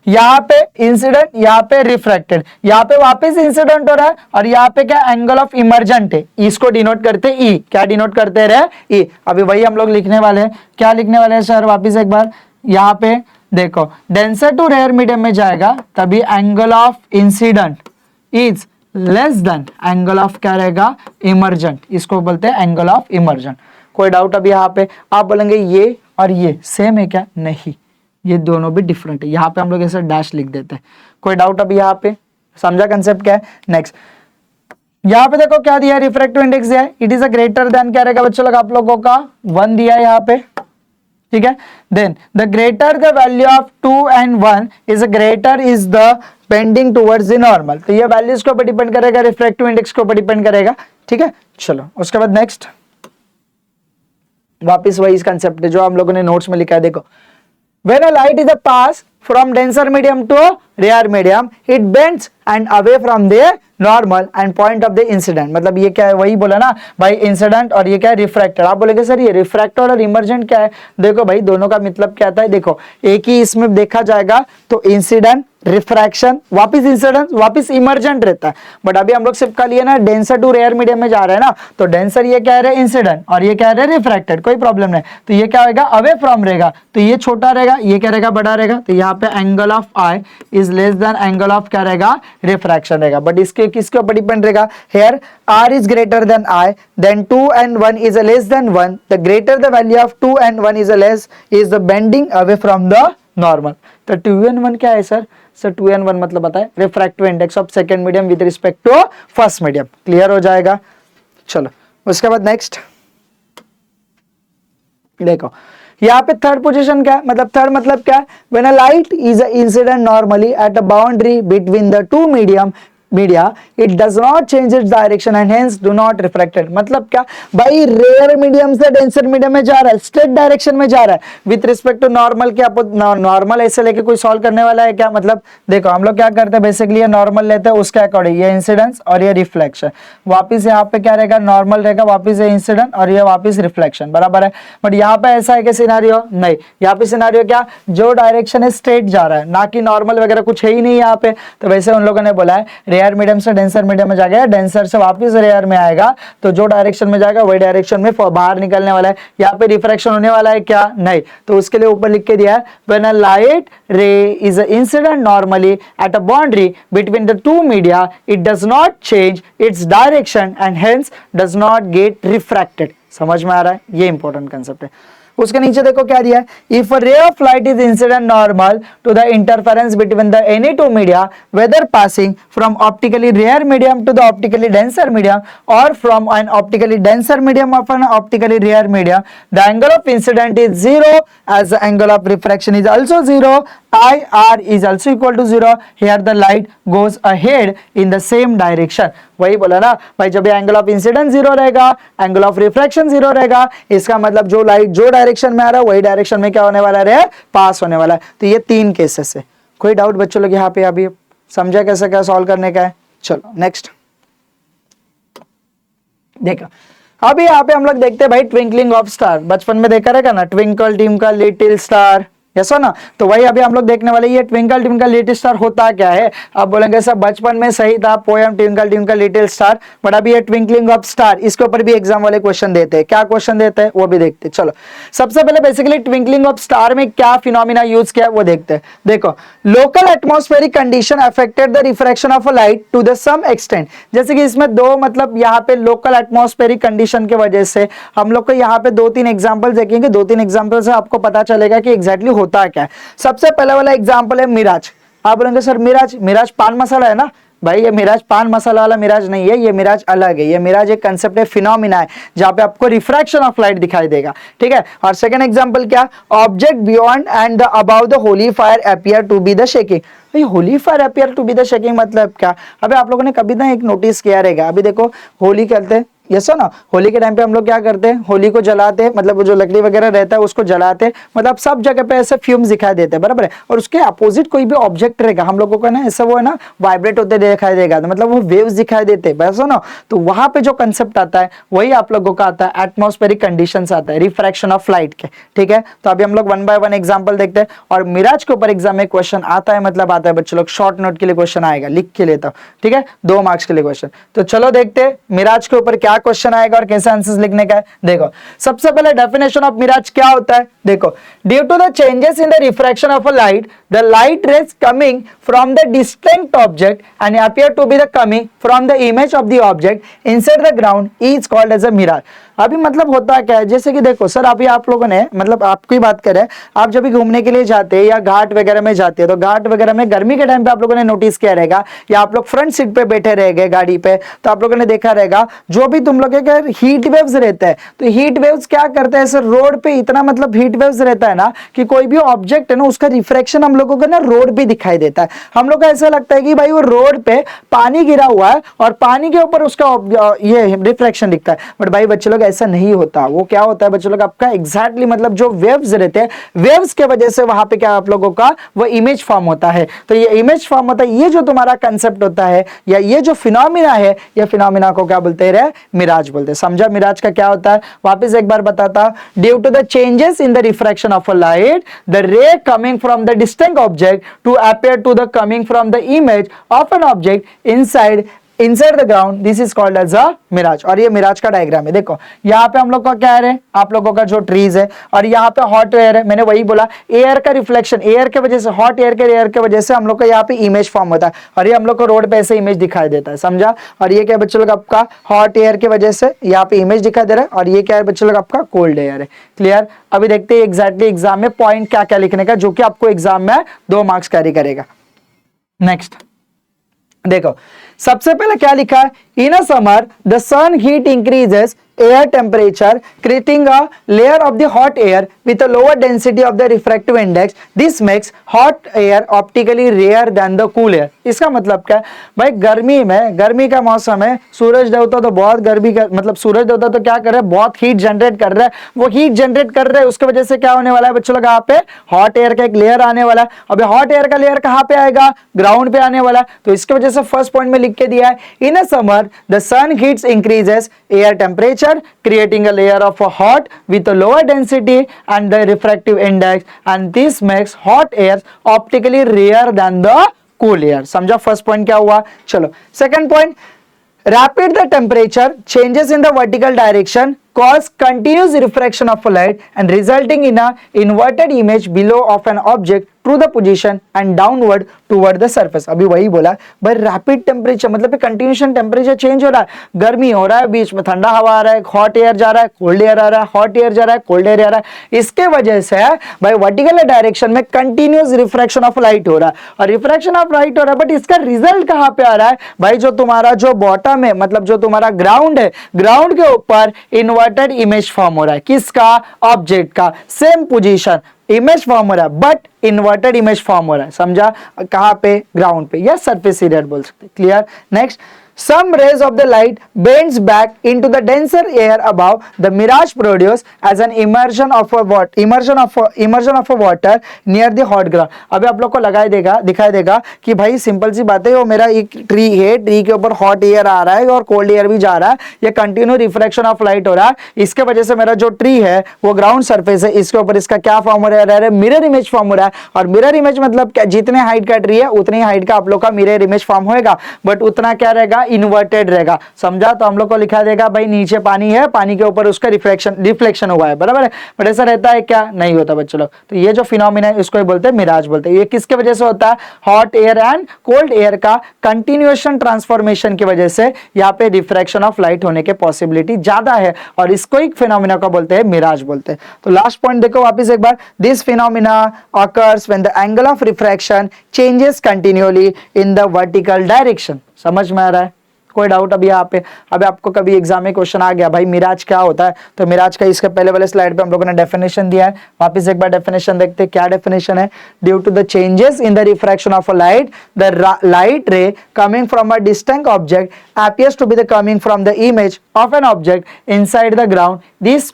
यहाँ पे इंसिडेंट, यहाँ पे रिफ्रैक्टेड, यहाँ पे वापस इंसिडेंट हो रहा है और यहाँ पे क्या? एंगल ऑफ इमर्जेंट है। इसको डिनोट करते ई, क्या डिनोट करते रहे? ई। अभी वही हम लोग लिखने वाले हैं। क्या लिखने वाले हैं सर? वापस एक बार यहाँ पे देखो, डेंसर टू रेयर मीडियम में जाएगा तभी angle of incident is less then angle of क्या रहेगा? इमर्जेंट। इसको बोलते हैं एंगल ऑफ इमर्जेंट। कोई डाउट अभी यहाँ पे? आप बोलेंगे ये और ये सेम है क्या? नहीं, ये दोनों भी डिफरेंट है। यहाँ पे हम लोग ऐसे डैश लिख देते हैं। कोई डाउट अभी यहाँ पे? समझा कंसेप्ट क्या है? नेक्स्ट यहाँ पे देखो क्या दिया है? रिफ्रैक्टिव इंडेक्स दिया है, it is a greater then क्या रहेगा बच्चों लोग आप लोगों का? 1 दिया है यहाँ पे, ठीक है? Then the greater the value of 2 and 1 is greater is the bending towards the normal. तो ये वैल्यूज के ऊपर डिपेंड करेगा, रिफ्रैक्टिव इंडेक्स के ऊपर डिपेंड करेगा, ठीक है? चलो उसके बाद नेक्स्ट वापिस वही इस कंसेप्ट जो हम लोगों ने नोट्स में लिखा है। देखो when a light is a pass from denser medium to a rare medium, it bends and away from the normal and point of the incident। मतलब ये क्या है? वही बोला ना भाई, इंसिडेंट और ये क्या है? रिफ्रैक्टेड। आप बोलेंगे सर ये रिफ्रैक्टेड और इमर्जेंट क्या है? देखो भाई दोनों का मतलब क्या आता है? देखो एक ही इसमें देखा जाएगा तो इंसिडेंट, रिफ्रैक्शन, वापिस इंसिडेंट, वापिस इमर्जेंट रहता है। बट अभी हम लोग सिर्फ का लिए ना डेंसर टू रेयर मीडियम में जा रहे हैं ना, तो डेंसर ये क्या है? इंसिडेंट, और ये क्या है? रिफ्रैक्टेड। कोई प्रॉब्लम नहीं। तो ये क्या होगा? अवे फ्रॉम रहेगा, तो ये छोटा रहेगा, ये क्या रहेगा? बड़ा रहेगा। तो यहाँ पे angle of I is less then angle of क्या रहेगा? रिफ्रैक्शन रहेगा। बट इसके किसके ऊपर डिपेंड रहेगा? Here R is greater than I, then 2 and 1 is a less than 1, the greater the value of 2 and 1 is a less is the bending away from the normal। तो 2 and 1 क्या है sir? Sir 2 and 1 मतलब बताए refractive index of second medium with respect to first medium. Clear हो जाएगा? चलो उसके बाद नेक्स्ट देखो, यहाँ पे थर्ड पोजीशन क्या है? मतलब थर्ड मतलब क्या है? When a light is incident normally eight a boundary between the two media it does not change its direction and hence do not refracted। मतलब क्या भाई? रेयर मीडियम से डेंसर मीडियम में जा रहा है, स्ट्रेट डायरेक्शन में जा रहा है विथ रिस्पेक्ट टू नॉर्मल। क्या नॉर्मल ऐसे लेके कोई सॉल्व करने वाला है क्या? मतलब देखो हम लोग क्या करते हैं बेसिकली, ये नॉर्मल लेते हैं उसके अकॉर्डिंग, ये इंसिडेंस और ये रिफ्लेक्शन। वापिस यहाँ पे क्या रहेगा? नॉर्मल रहेगा, वापिस ये इंसिडेंट और ये वापिस रिफ्लेक्शन, बराबर है? बट यहाँ पे ऐसा है कि सिनारियो नहीं, यहाँ पे सिनारियो क्या? जो डायरेक्शन है स्ट्रेट जा रहा है, ना कि नॉर्मल वगैरह कुछ है ही नहीं यहाँ पे। तो वैसे उन लोगों ने बोला है रेयर मीडियम से डेंसर मीडियम में जाएगा, डेंसर से वापस रेयर में आएगा, तो जो डायरेक्शन में जाएगा वही डायरेक्शन में बाहर निकलने वाला है। यहाँ पे रिफ्रैक्शन होने वाला है क्या? नहीं। तो उसके लिए ऊपर लिख के दिया है when a light ray is incident normally eight a boundary between the two media it does not change its direction and hence does not gate refracted. समझ में आ रहा है? ये इंपॉर्टेंट कंसेप्ट है। उसके नीचे देखो क्या दिया है? If a ray of light is incident normal to the interference between the any two media whether passing from optically rare medium to the optically denser medium और from an optically denser medium of an optically rare medium, the angle of incident is 0 as the angle of refraction is also 0, IR is also equal to 0। here the light goes ahead in the same direction। वही बोला ना भाई, जब ये angle of incidence 0 रहेगा, angle of refraction 0 रहेगा, इसका मतलब जो लाइट जो डायरेक्शन में आ रहा है वही डायरेक्शन में क्या होने वाला है? पास होने वाला है। तो ये 3 केसेस है। कोई डाउट बच्चों लोग यहाँ पे? अभी समझा कैसे क्या सॉल्व करने का है? चलो नेक्स्ट देखो, अभी यहाँ पे हम लोग देखते हैं भाई ट्विंकलिंग ऑफ स्टार। बचपन में देखा रहेगा ना, twinkle tinkle little star, yes ना। तो वही अभी हम लोग देखने वाले, ये ट्विंकल ट्विंकल लिटिल स्टार होता क्या है। आप बोलेंगे सर बचपन में सही था poem twinkle twinkle little star, but अभी ये ट्विंकलिंग ऑफ स्टार, इसके ऊपर भी एग्जाम वाले क्वेश्चन देते हैं। क्या क्वेश्चन देते हैं वो भी देखते हैं। चलो सबसे पहले बेसिकली ट्विंकलिंग ऑफ स्टार में क्या फिनोमिना यूज किया वो देखते हैं। देखो, local atmospheric condition affected the refraction of a light to the some extent. जैसे कि इसमें दो मतलब यहाँ पे लोकल एटमॉस्फेरिक कंडीशन की वजह से हम लोग को यहाँ पे 2-3 एग्जांपल देखेंगे। 2-3 एग्जांपल से आपको पता चलेगा कि एग्जैक्टली होता क्या है। सबसे पहले वाला एग्जांपल है मिराज। आप बोलेंगे सर मिराज पान मसाला है ना। भाई ये मिराज पान मसाला वाला मिराज नहीं है, ये मिराज अलग है। ये मिराज एक कंसेप्ट है, फिनोमिना है, जहां पे आपको रिफ्रैक्शन ऑफ लाइट दिखाई देगा। ठीक है। और सेकंड एग्जांपल क्या, object beyond and the about the holy fire appear to be the shaking. भाई holy fire appear to be the shaking मतलब क्या। अभी आप लोगों ने कभी ना एक नोटिस किया रहेगा, अभी देखो होली करते हैं, यस ना, होली के टाइम पे हम लोग क्या करते हैं, होली को जलाते हैं, मतलब वो जो लकड़ी वगैरह रहता है उसको जलाते हैं, मतलब सब जगह पे ऐसे फ्यूम्स दिखाई देते हैं, बराबर है। और उसके अपोजिट कोई भी ऑब्जेक्ट रहेगा हम लोगों को ना ऐसा वो है ना वाइब्रेट होते दिखाई देगा, तो मतलब वो वेव्स दिखाई देते हैं, बस ना। तो वहां पे जो कंसेप्ट आता है वही आप लोगों का आता है, एटमॉस्फेरिक कंडीशंस आता है, रिफ्रैक्शन ऑफ लाइट के। ठीक है। तो अभी हम लोग 1 बाय 1 एग्जाम्पल देखते हैं। और मिराज के ऊपर एग्जाम में क्वेश्चन आता है, मतलब आता है बच्चों लोग, शॉर्ट नोट के लिए क्वेश्चन आएगा, लिख के लेता हूं। ठीक है, 2 मार्क्स के लिए क्वेश्चन। तो चलो देखते हैं मिराज के ऊपर क्या क्वेश्चन आएगा और कैसे आंसर्स लिखने का है। देखो सबसे पहले डेफिनेशन ऑफ मिराज क्या होता है। देखो, due to the changes in the refraction of a light, the light rays coming from the distinct object and appear to be the coming from the image of the object inside the ground is called as a mirage. अभी मतलब होता क्या है, जैसे कि देखो sir अभी आप लोगों ने मतलब आपकी बात करें, आप जब भी घूमने के लिए जाते हैं या घाट वगैरह में जाते हैं, तो घाट वगैरह में गर्मी के टाइम पे आप लोगों ने नोटिस किया रहेगा, या आप लोग फ्रंट सीट पे बैठे रहेंगे गाड़ी पे, तो आप लोगों ने देखा रहेगा जो भी तुम लोग के हीट वेव्स रहते हैं, तो हीट वेव्स क्या करते हैं सर, रोड पे इतना मतलब हीट वेव्स रहता है ना कि कोई भी ऑब्जेक्ट है ना उसका रिफ्लेक्शन हम लोगों को ना रोड पे दिखाई देता है। हम लोग को ऐसा लगता है कि भाई वो रोड पे पानी गिरा हुआ है और पानी के ऊपर उसका ये रिफ्लेक्शन दिखता है, बट भाई बच्चे लोग ऐसा नहीं होता। वो क्या होता है बच्चों लोग, आपका एग्जैक्टली मतलब जो वेव्स रहते हैं, वेव्स के वजह से वहां पे क्या आप लोगों का वो इमेज फॉर्म होता है। तो ये इमेज फॉर्म होता है, ये जो तुम्हारा कंसेप्ट होता है या ये जो फिनोमिना है, ये फिनोमिना को क्या बोलते हैं, मिराज बोलते हैं। समझा मिराज का क्या होता है, वापस एक बार बताता। Due to the changes in the refraction of a light, the ray coming from the distinct object to appear to the coming from the image of an object inside the ground, this is called as a mirage. और ये मिराज का diagram है। देखो यहाँ पे हम लोग का क्या है, आप लोगों का जो ट्रीज है, और यहाँ पे हॉट एयर है। मैंने वही बोला, एयर का रिफ्लेक्शन, एयर के वजह से, हॉट एयर के वजह से हम लोग का यहाँ पे इमेज फॉर्म होता है, और ये हम लोग को रोड पे ऐसे इमेज दिखाई देता है। समझा। और ये क्या है बच्चों लोग, आपका हॉट एयर के वजह से यहाँ पे इमेज दिखाई दे रहा है, और ये क्या है बच्चों लोग, आपका कोल्ड एयर है। क्लियर। अभी देखते हैं एग्जैक्टली एग्जाम में पॉइंट क्या क्या लिखने का, जो कि आपको एग्जाम में 2 मार्क्स कैरी करेगा। नेक्स्ट देखो, सबसे पहले क्या लिखा है, in a summer the sun heat increases air temperature, creating a layer of the hot air with a lower density of the refractive index. This makes hot air optically rarer than the cool air. इसका मतलब क्या है भाई, गर्मी में, गर्मी का मौसम है, सूरज देवता तो बहुत गर्मी का मतलब सूरज देवता तो क्या कर रहा है, बहुत हीट जनरेट कर रहा है। वो हीट जनरेट कर रहा है, उसकी वजह से क्या होने वाला है बच्चों लोग, यहाँ पे हॉट एयर का एक लेयर आने वाला है। अब हॉट एयर का लेयर कहाँ पे आएगा, ग्राउंड पे आने वाला है। तो इसकी वजह से फर्स्ट पॉइंट में लिख के दिया है, in a summer the sun heats increases air temperature creating a layer of a hot with a lower density and the refractive index, and this makes hot air optically rarer than the cool air. समझा first point क्या हुआ। चलो second point, rapid the temperature changes in the vertical direction cause continuous refraction of light and resulting in a inverted image below of an object through the position and downward toward the surface. अभी वही बोला भाई, rapid temperature मतलब continuation temperature change हो रहा है, गर्मी हो रहा है, बीच में ठंडा हवा आ रहा है, हॉट एयर जा रहा है, कोल्ड एयर आ रहा है, हॉट एयर जा रहा है, कोल्ड एयर आ रहा है। इसके वजह से भाई वर्टिकल डायरेक्शन में कंटिन्यूस रिफ्रैक्शन ऑफ लाइट हो रहा है, और रिफ्रैक्शन ऑफ लाइट हो रहा है, बट इसका रिजल्ट कहां पे आ रहा है भाई, जो तुम्हारा जो बॉटम है मतलब जो तुम्हारा ग्राउंड है, ग्राउंड के ऊपर इन्वर्टेड इमेज फॉर्म हो रहा है। किसका, ऑब्जेक्ट का, सेम पोजीशन इमेज फॉर्म हो रहा है, बट इन्वर्टेड इमेज फॉर्म हो रहा है। समझा, कहां पे, ग्राउंड पे, या सरफेस एरिया बोल सकते। Clear. Next some rays of the light bends back into the denser air above. The mirage produced as an immersion of a water near the hot ground. अभी आप लोग को दिखाई देगा कि भाई सिंपल सी बात है, वो मेरा एक ट्री है, ट्री के ऊपर हॉट एयर आ रहा है और कोल्ड एयर भी जा रहा है, ये कंटिन्यू रिफ्लेक्शन ऑफ लाइट हो रहा है, इसके वजह से मेरा जो ट्री है वो ग्राउंड सरफेस है, इसके ऊपर इसका क्या फॉर्म हो रहा है, मिरर इमेज फॉर्म हो रहा है। और मिरर इमेज मतलब क्या, जितने हाइट का ट्री है उतनी हाइट का आप लोग का मिरर इमेज फॉर्म होएगा, बट उतना क्या रहेगा, इन्वर्टेड रहेगा। समझा? तो हम लोग को लिखा देगा भाई नीचे पानी है, पानी के ऊपर उसका रिफ्लेक्शन हुआ है, बराबर है। बट ऐसा रहता है क्या? नहीं होता बच्चों लोग। तो ये जो फिनोमिना है इसको बोलते हैं मिराज बोलते हैं। ये किसके वजह से होता है? Hot air and cold air का कंटिन्यूएशन ट्रांसफॉर्मेशन की वजह से यहाँ पे रिफ्रैक्शन ऑफ लाइट होने के पॉसिबिलिटी ज्यादा है, और इसको एक फिनोमिना को बोलते हैं मिराज बोलते हैं। तो लास्ट पॉइंट देखो वापस एक बार, this phenomena occurs when the angle of refraction changes continually in the vertical direction। समझ में आ रहा है? कोई डाउट अभी यहाँ पे? अभी आपको कभी एग्जाम में क्वेश्चन आ गया भाई मिराज क्या होता है, तो मिराज का इसके पहले वाले स्लाइड पे हम लोगों ने डेफिनेशन दिया है, वापस एक बार डेफिनेशन देखते हैं। क्या डेफिनेशन है? Due to the changes in the refraction of a light, the light ray coming from a distant object appears to be the coming from the image of an object inside the ground, this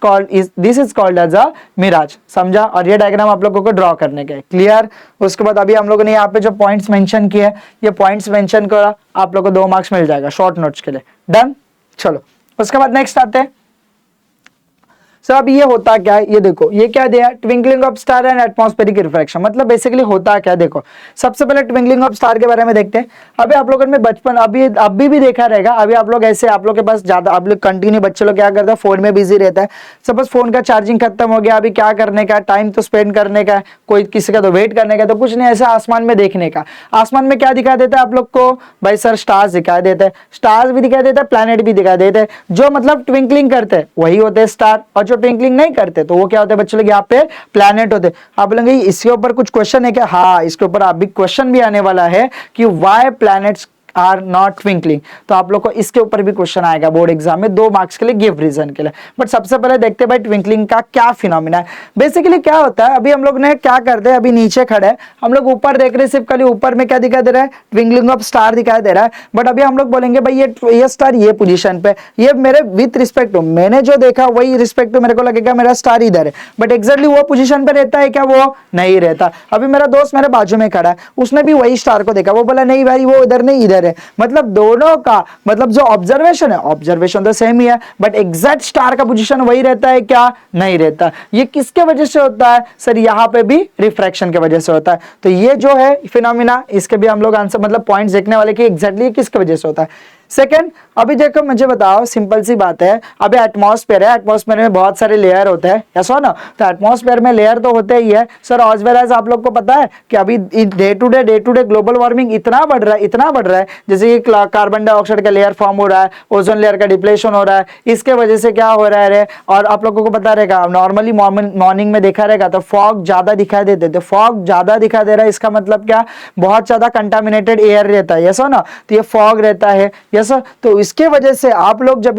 is called as a mirage। समझा? और ये diagram आप लोगों को draw करने के clear. उसके बाद अभी हम लोगों ने यहाँ पे जो पॉइंट्स मेंशन किए, ये पॉइंट्स मेंशन करा, आप लोगों को 2 मार्क्स मिल जाएगा शॉर्ट नोट्स के लिए। डन? चलो उसके बाद नेक्स्ट आते हैं। सर अब ये होता क्या है, ये देखो ये क्या दिया, twinkling of star and atmospheric refraction. मतलब बेसिकली होता क्या, देखो सबसे पहले ट्विंकलिंग ऑफ स्टार के बारे में देखते हैं। अभी आप लोगों ने बचपन अभी भी देखा रहेगा, अभी आप लोग ऐसे, आप लोग के पास ज्यादा, आप लोग कंटिन्यू बच्चे लोग क्या करते हैं, फोन में बिजी रहता है। सपोज फोन का चार्जिंग खत्म हो गया, अभी क्या करने का, टाइम तो स्पेंड करने का, कोई किसी का तो वेट करने का, तो कुछ नहीं, ऐसे आसमान में देखने का। आसमान में क्या दिखा देता है आप लोग को भाई? सर स्टार्स दिखाई देते हैं, स्टार्स भी दिखाई देता है, प्लैनेट भी दिखाई देते हैं। जो मतलब ट्विंकलिंग करते हैं वही होते हैं स्टार, और जो ट्विंकलिंग नहीं करते तो वो क्या होते हैं बच्चे लोग? यहाँ पे प्लैनेट होते हैं। आप बोलेंगे इसके ऊपर कुछ क्वेश्चन है क्या? हाँ, इसके ऊपर अभी क्वेश्चन भी आने वाला है कि why planets are not twinkling. तो आप लोग को इसके ऊपर भी क्वेश्चन आएगा बोर्ड एग्जाम में, 2 मार्क्स के लिए, गिव रीजन के लिए। बट सबसे पहले देखते हैं भाई ट्विंकलिंग का क्या फिनोमिना है। बेसिकली क्या होता है, अभी हम लोग ने क्या करते हैं, अभी नीचे खड़े हैं, हम लोग ऊपर देख रहे हैं, सिर्फ खाली ऊपर में क्या दिखाई दे रहा है? ट्विंकलिंग ऑफ स्टार दिखाई दे रहा है। बट अभी हम लोग बोलेंगे भाई ये स्टार ये पोजीशन पे, ये मेरे विथ रिस्पेक्ट टू मैंने जो देखा वही रिस्पेक्ट टू मेरे को लगेगा मेरा स्टार इधर है, बट एक्जैक्टली वो पोजीशन पे रहता है क्या? वो नहीं रहता। अभी मेरा दोस्त मेरे बाजू में खड़ा है, उसने भी वही स्टार को देखा, वो बोला नहीं भाई वो इधर नहीं इधर है। मतलब दोनों का मतलब जो ऑब्जर्वेशन है, ऑब्जर्वेशन तो सेम ही है, बट एग्जैक्ट स्टार का पोजीशन वही रहता है क्या? नहीं रहता। ये किसके वजह से होता है? सर यहाँ पे भी रिफ्रैक्शन के वजह से होता है। तो ये जो है फिनोमिना, इसके भी हम लोग आंसर मतलब पॉइंट्स देखने वाले कि एग्जैक्टली किसके वजह से होता है। सेकंड, अभी देखो मुझे बताओ, सिंपल सी बात है, अभी एटमॉस्फेयर है, एटमॉस्फेयर में बहुत सारे लेयर होते हैं, ऐसा हो ना? तो एटमॉस्फेयर में लेयर तो होते ही है सर। एज वेल एज आप लोग को पता है कि अभी day to day global warming इतना बढ़ रहा है, जैसे कि कार्बन डाइऑक्साइड का लेयर फॉर्म हो रहा है, ओजोन लेयर का डिप्लेशन हो रहा है, इसके वजह से क्या हो रहा है। और आप लोगों को पता रहेगा, नॉर्मली मॉर्निंग में देखा रहेगा तो फॉग ज्यादा दिखाई देते थे, फॉग ज्यादा दिखाई दे रहा है, इसका मतलब क्या? बहुत ज्यादा कंटामिनेटेड एयर रहता है, ऐसा ना? तो ये फॉग रहता है, यस। तो इसके वजह से आप लोग जब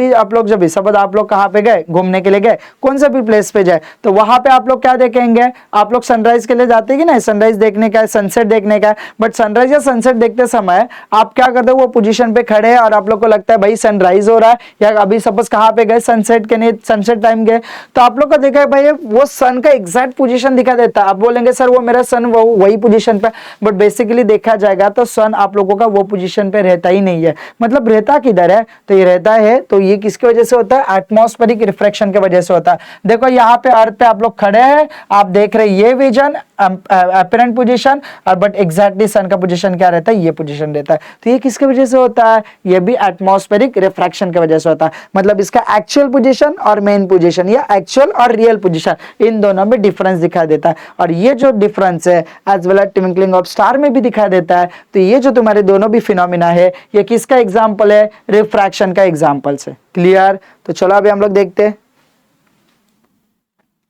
भी सपोज आप लोग कहाँ पे गए, घूमने के लिए गए, कौन से भी प्लेस पे जाए, तो वहां पे आप लोग क्या देखेंगे? आप लोग सनराइज के लिए जाते हैं कि नहीं? सनराइज देखने का है, सनसेट देखने का है। बट सनराइज या सनसेट देखते समय आप क्या करते हो? वो पोजीशन पे खड़े हैं और आप लोग को लगता है भाई सनराइज हो रहा है, या अभी सपोज कहाँ पे गए, सनसेट के नहीं, सनसेट टाइम गए, तो आप लोग को देखा है भाई वो सन का एग्जैक्ट पोजीशन दिखा देता है। आप बोलेंगे सर वो मेरा सन वो वही पोजीशन पे, बट बेसिकली देखा जाएगा तो सन आप लोगों का वो पोजीशन पे रहता ही नहीं है। मतलब रहता किधर है? तो ये रहता है, तो ये किसकी वजह से होता है? एटमॉस्फेरिक रिफ्रैक्शन की वजह से होता है। देखो यहाँ पे अर्थ पे आप लोग खड़े हैं, आप देख रहे हैं ये विजन अपरेंट पोजीशन, और बट एग्जैक्टली सन का पोजीशन क्या रहता है? ये पोजीशन रहता है। तो ये किसकी वजह से होता है? ये भी एटमॉस्फेरिक रिफ्रैक्शन की वजह से होता है। मतलब इसका एक्चुअल पोजीशन और मेन पोजीशन, या एक्चुअल और रियल पोजीशन, इन दोनों में डिफरेंस दिखाई देता है। और ये जो डिफरेंस है as well as twinkling of star में भी दिखाई देता है। तो ये जो तुम्हारे दोनों भी फिनोमिना है, ये किसका एग्जाम्पल है? रिफ्रैक्शन का एग्जाम्पल से। क्लियर? तो चलो अभी हम लोग देखते हैं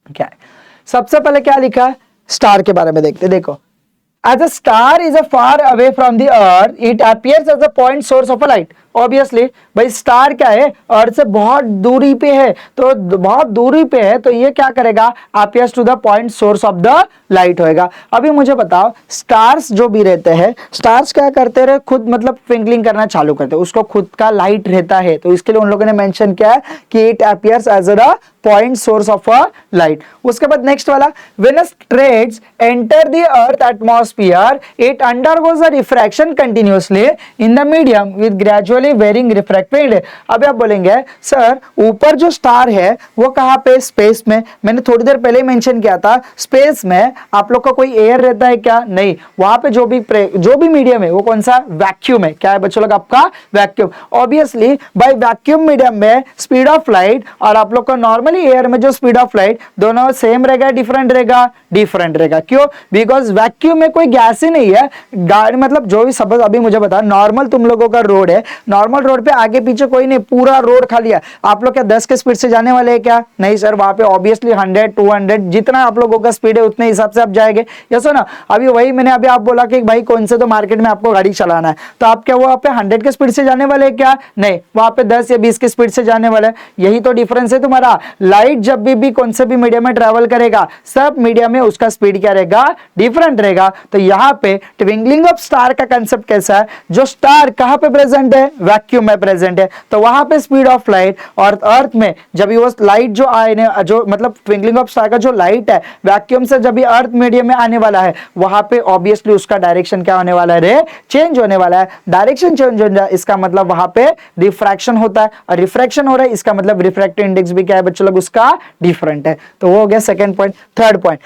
क्या है। सबसे पहले क्या लिखा है? स्टार के बारे में देखते हैं। देखो, as a star is a far away from the earth, it appears as a point source of a light। Obviously भाई स्टार क्या है, अर्थ से बहुत दूरी पे है, तो बहुत दूरी पे है तो ये क्या करेगा, appears to the point source of the light होएगा। अभी मुझे बताओ स्टार्स जो भी रहते हैं, स्टार्स क्या करते रहे, खुद मतलब ट्विंकलिंग करना चालू करते हैं, उसको खुद का लाइट रहता है, तो इसके लिए उन लोगों ने मेंशन किया है कि it appears as a point source of a light. उसके बाद नेक्स्ट वाला, when a rays enter the earth atmosphere it undergoes a refraction continuously in the medium with gradually varying refractive index. अब आप बोलेंगे sir ऊपर जो star है वो कहां पे, स्पेस में। मैंने थोड़ी देर पहले मेंशन किया था स्पेस में आप लोग का कोई एयर रहता है क्या, नहीं, वहां पे जो भी मीडियम है वो कौन सा, वैक्यूम है। क्या है बच्चों लोग, आपका vacuum. Obviously by vacuum medium में स्पीड ऑफ लाइट और आप लोग का नॉर्मली एयर में जो स्पीड ऑफ लाइट, दोनों सेम रहेगा, डिफरेंट रहेगा, डिफरेंट रहेगा। क्यों, बिकॉज वैक्यूम में कोई गैस ही नहीं है, गाड़ी मतलब जो भी सब अभी मुझे बता, नॉर्मल तुम लोगों का रोड है, नॉर्मल रोड पे आगे पीछे कोई नहीं, पूरा रोड खाली है, आप लोग क्या 10 के स्पीड से जाने वाले हैं क्या, नहीं सर, वहां पे ऑब्वियसली 100 200 जितना आप लोगों का स्पीड है उतने हिसाब से आप जाएंगे, यस ना। अभी वही मैंने अभी आप बोला कि भाई कौन से तो मार्केट में आपको गाड़ी चलाना है, तो आप क्या वहां पे 100 के स्पीड से जाने वाले हैं क्या, नहीं, वहां पे 10 या 20 के स्पीड से जाने वाले। यही तो डिफरेंस है तुम्हारा। लाइट जब भी कौन से भी मीडियम में ट्रेवल करेगा, सब मीडियम में उसका स्पीड क्या रहेगा, डिफरेंट रहेगा। तो यहाँ पे ट्विंकलिंग ऑफ स्टार का कंसेप्ट कैसा है, जो स्टार कहां पे प्रेजेंट है, वैक्यूम में प्रेजेंट है, तो वहां पे स्पीड ऑफ लाइट, और अर्थ में जब वो लाइट जो आए जो मतलब ट्विंकलिंग ऑफ स्टार का जो लाइट है वैक्यूम से जब भी अर्थ मीडियम में आने वाला है, वहां पे ऑब्वियसली उसका डायरेक्शन क्या होने वाला है, चेंज होने वाला है। डायरेक्शन चेंज हो जाए इसका मतलब वहां पे रिफ्रैक्शन होता है, और रिफ्रैक्शन हो रहा है इसका मतलब रिफ्रैक्टिव इंडेक्स भी क्या है बच्चों लोग, उसका डिफरेंट है। तो वो हो गया second point. Third point,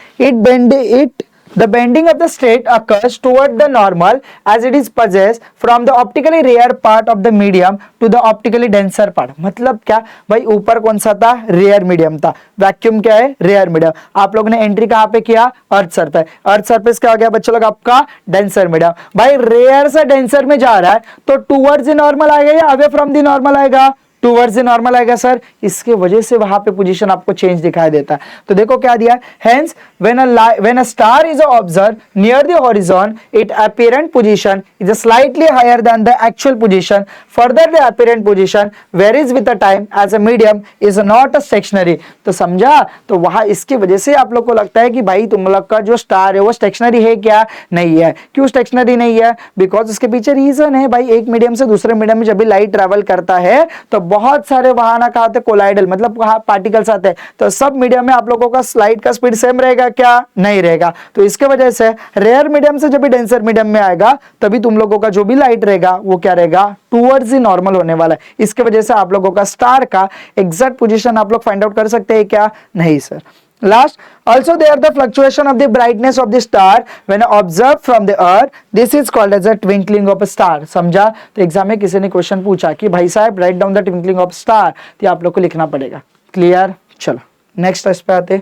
the bending of the state occurs toward the normal as it is possessed from the optically rare part of the medium to the optically denser part। मतलब क्या भाई, ऊपर कौन सा था, रेयर मीडियम था, vacuum क्या है, रेयर मीडियम। आप लोगों ने एंट्री कहां पे किया, अर्थ सरफेस, अर्थ सरफेस क्या हो गया बच्चों लोग, आपका डेंसर मीडियम। भाई रेयर से डेंसर में जा रहा है तो टूवर्ड्स द नॉर्मल आएगा या अवे फ्रॉम द नॉर्मल आएगा, टूवर्ड्स द नॉर्मल आएगा सर। इसके वजह से वहां पे पोजीशन आपको चेंज दिखाई देता है। तो देखो क्या दिया, hence when a star is observed near the horizon its apparent position is slightly higher than the actual position, further the apparent position varies with the time as a medium is not a stationary। तो समझा, तो वहां इसकी वजह से आप लोग को लगता है कि भाई तुम लोग का जो स्टार है वो स्टेशनरी है क्या, नहीं है। क्यों स्टेशनरी नहीं है, बिकॉज उसके पीछे रीजन है भाई, एक मीडियम से दूसरे मीडियम में जब भी लाइट ट्रेवल करता है तो बहुत सारे वहां ना कहा कोलाइडल मतलब पार्टिकल्स आते हैं, तो सब मीडियम में आप लोगों का लाइट का स्पीड सेम रहेगा क्या, नहीं रहेगा। तो इसके वजह से रेयर मीडियम से जब भी डेंसर मीडियम में आएगा तभी तुम लोगों का जो भी लाइट रहेगा वो क्या रहेगा, टूवर्ड्स ही नॉर्मल होने वाला है। इसके वजह से आप लोगों का स्टार का एग्जैक्ट पोजीशन आप लोग फाइंड आउट कर सकते हैं क्या, नहीं sir. Last, also there the fluctuation of the brightness of the star when observed from the earth, this is called as a twinkling of a star। समझा। तो एग्जाम में किसी ने क्वेश्चन पूछा कि भाई साहब right down the twinkling of star, तो आप लोग को लिखना पड़ेगा। क्लियर, चलो नेक्स्ट इस पे आते।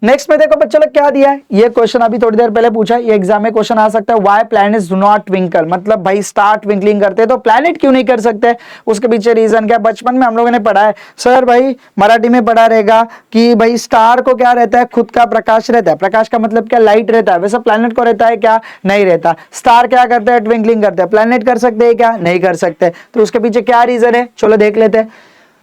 नेक्स्ट में देखो बच्चों लोग क्या दिया है, ये क्वेश्चन अभी थोड़ी देर पहले पूछा, ये एग्जाम में क्वेश्चन आ सकता है, why planets do not twinkle, मतलब भाई स्टार ट्विंकलिंग करते हैं तो प्लैनेट क्यों नहीं कर सकते, उसके पीछे रीजन क्या। बचपन में हम लोगों ने पढ़ा है सर, भाई मराठी में पढ़ा रहेगा कि भाई स्टार को क्या रहता है, खुद का प्रकाश रहता है, प्रकाश का मतलब क्या, लाइट रहता है, वैसे प्लैनेट को रहता है क्या, नहीं रहता। स्टार क्या करते हैं, ट्विंकलिंग करते हैं, प्लैनेट कर सकते हैं क्या, नहीं कर सकते। तो उसके पीछे क्या रीजन है, चलो देख लेते हैं।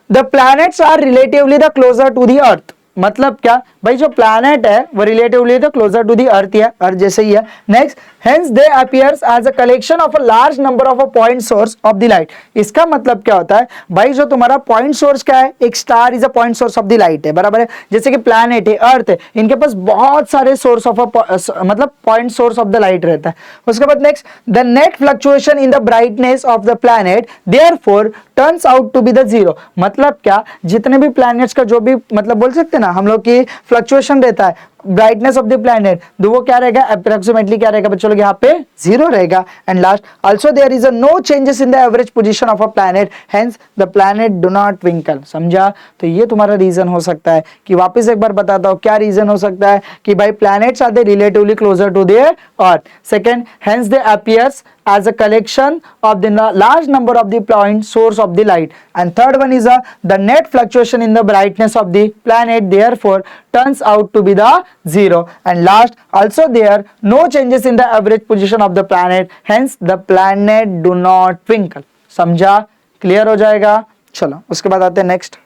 The planets are relatively the closer to the earth, मतलब क्या भाई, जो प्लैनेट है वो रिलेटिवली तो क्लोजर टू दी अर्थ है, अर्थ जैसे ही है। Next, hence they appears as a collection of a large number of a point source of the light. इसका मतलब क्या होता है भाई, जो तुम्हारा पॉइंट सोर्स क्या है, एक star is a point source of the light है, बराबर है। जैसे कि प्लैनेट है, अर्थ है, इनके पास बहुत सारे सोर्स ऑफ मतलब point source of the light रहता है। उसके बाद next, the net fluctuation in the brightness of the planet therefore turns out to be the zero. मतलब क्या, जितने भी प्लैनेट्स का जो भी मतलब बोल सकते हैं ना हम लोग की फ्लक्चुएशन रहता है ब्राइटनेस ऑफ द प्लैनेट, तो वो क्या रहेगा, अप्रोक्सीमेटली क्या रहेगा बच्चों लोग, यहाँ पे जीरो रहेगा। And last, also there is a no changes in the average position of a planet, hence the planet do not twinkle. समझा। तो ये तुम्हारा रीजन हो सकता है कि वापस एक बार बताता हूं क्या रीजन हो सकता है कि भाई planets are they relatively closer to the earth. Second, hence they appears as a collection of the large number of the point source of the light, and third one is the net fluctuation in the brightness of the planet therefore turns out to be the 0 and last also there no changes in the average position of the planet, hence the planet do not twinkle. समझा? Clear हो जाएगा? चलो उसके बाद आते हैं next.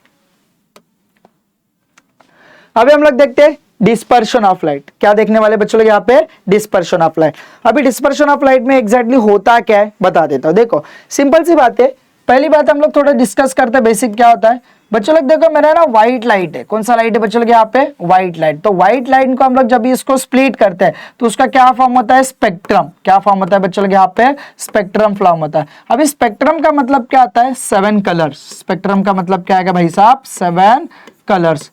अभी हम लोग देखते हैं डिस्पर्शन ऑफ लाइट। क्या देखने वाले बच्चों लोग यहाँ पे? Dispersion of light. अभी डिस्पर्शन ऑफ लाइट में एग्जैक्टली होता क्या है बता देता हूं। देखो सिंपल सी बात है, पहली बात हम लोग थोड़ा डिस्कस करते हैं बेसिक क्या होता है। बच्चों लोग देखो मेरा ना व्हाइट लाइट है, कौन सा लाइट है बच्चों लोग यहाँ पे? White light. तो व्हाइट लाइट को हम लोग जब भी इसको स्प्लिट करते हैं तो उसका क्या फॉर्म होता है? स्पेक्ट्रम। क्या फॉर्म होता है बच्चों लोग यहाँ पे? स्पेक्ट्रम फॉर्म होता है। अभी स्पेक्ट्रम का मतलब क्या आता है? 7 कलर्स। स्पेक्ट्रम का मतलब क्या आएगा भाई साहब? 7 कलर्स।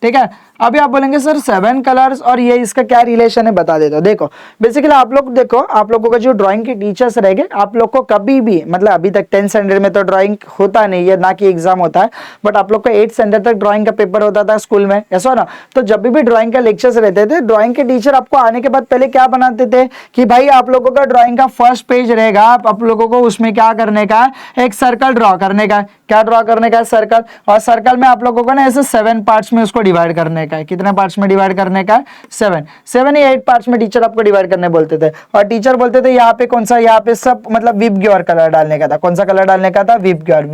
ठीक है, अभी आप बोलेंगे सर 7 कलर्स और ये इसका क्या रिलेशन है बता देता हूं। देखो बेसिकली आप लोग देखो, आप लोगों का जो ड्राइंग के टीचर्स रहेंगे आप लोग को कभी भी मतलब अभी तक 10th स्टैंडर्ड में तो ड्राइंग होता नहीं है, ना कि एग्जाम होता है, बट आप लोग का 8th स्टैंडर्ड तक ड्राइंग का पेपर होता था स्कूल में, ऐसा ना। तो जब भी ड्राइंग का लेक्चर्स रहते थे, ड्राइंग के टीचर आपको आने के बाद पहले क्या बनाते थे कि भाई आप लोगों का ड्राइंग का फर्स्ट पेज रहेगा, आप लोगों को उसमें क्या करने का? एक सर्कल ड्रॉ करने का। क्या ड्रॉ करने का? सर्कल। और सर्कल में आप लोगों को ना ऐसे 7 पार्ट्स में उसको डिवाइड करने का है। कितने पार्ट्स में डिवाइड करने का? 7 या 8 पार्ट्स में टीचर आपको डिवाइड करने बोलते थे। और टीचर बोलते थे यहाँ पे कौन सा? यहाँ पे सब मतलब विबग्योर कलर डालने का था। कौन सा कलर डालने का था? विबग्योर।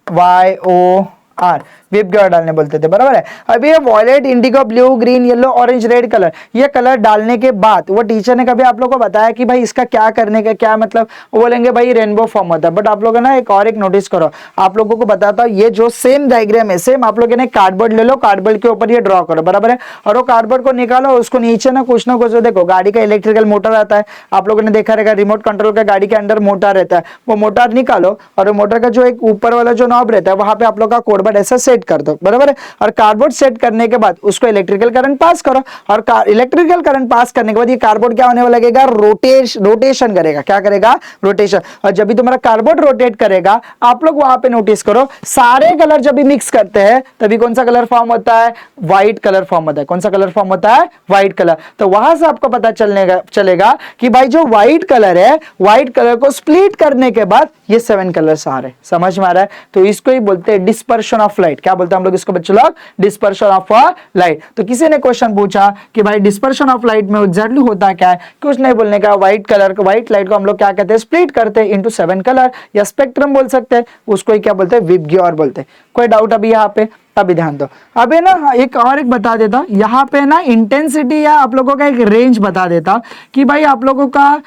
VIBGYOR विबग्योर डालने बोलते थे, बराबर है। अभी ये violet, indigo, blue, green, yellow, orange, red colour, ये कलर डालने के बाद वो टीचर ने कभी आप लोगों को बताया कि भाई इसका क्या करने का क्या मतलब? वो बोलेंगे भाई रेनबो फॉर्म होता है। बट आप लोगों ने एक नोटिस करो, आप लोगों को बताता हूं, ये जो सेम डायग्राम है, सेम आप लोगों ने कार्डबोर्ड ले लो, कार्डबोर्ड के ऊपर ये ड्रॉ करो, बराबर है। और वो कार्डबोर्ड को निकालो, उसको नीचे ना कुछ देखो गाड़ी का इलेक्ट्रिकल मोटर आता है, आप लोगों ने देखा रहेगा रिमोट कंट्रोल का गाड़ी के अंदर मोटर रहता है, वो मोटर निकालो और मोटर का जो एक ऊपर वाला जो नॉब रहता है वहां पे आप लोग का कोडबोर्ड ऐसा सेट कर दो, बराबर है। और कार्डबोर्ड सेट करने के बाद उसको इलेक्ट्रिकल करंट पास करो, और इलेक्ट्रिकल करंट पास करने के बाद ये कार्डबोर्ड क्या होने वाला लगेगा? रोटेशन करेगा। क्या करेगा? रोटेशन। और जब भी तुम्हारा कार्डबोर्ड रोटेट करेगा, आप लोग वहां पे नोटिस करो सारे कलर जब भी मिक्स करते हैं तभी कौन सा कलर फॉर्म होता है? व्हाइट कलर फॉर्म होता है। कौन सा कलर फॉर्म होता है? White colour. तो वहां से आपको पता चलेगा कि भाई जो व्हाइट कलर है, व्हाइट कलर को स्प्लिट करने के बाद ये 7 कलर्स आ रहे। समझ में आ रहा है? तो इसको ही बोलते हैं डिस्पर्शन ऑफ लाइट। क्या बोलते हैं हम लोग इसको बच्चों लोग? Dispersion of light. तो किसी ने क्वेश्चन पूछा कि भाई डिस्पर्शन ऑफ लाइट में एग्जैक्टली होता क्या है? कुछ नहीं बोलने का, व्हाइट कलर को, व्हाइट लाइट को हम लोग क्या कहते हैं? स्प्लिट करते हैं इनटू 7 कलर, या स्पेक्ट्रम बोल सकते हैं, उसको ही क्या बोलते हैं? विबग्योर बोलते हैं। कोई डाउट अभी यहाँ पे? अभी ध्यान दो। अभी ना एक बता देता हूं, यहाँ पे ना इंटेंसिटी या आप लोगों का एक रेंज बता देता कि भाई आप लोगों का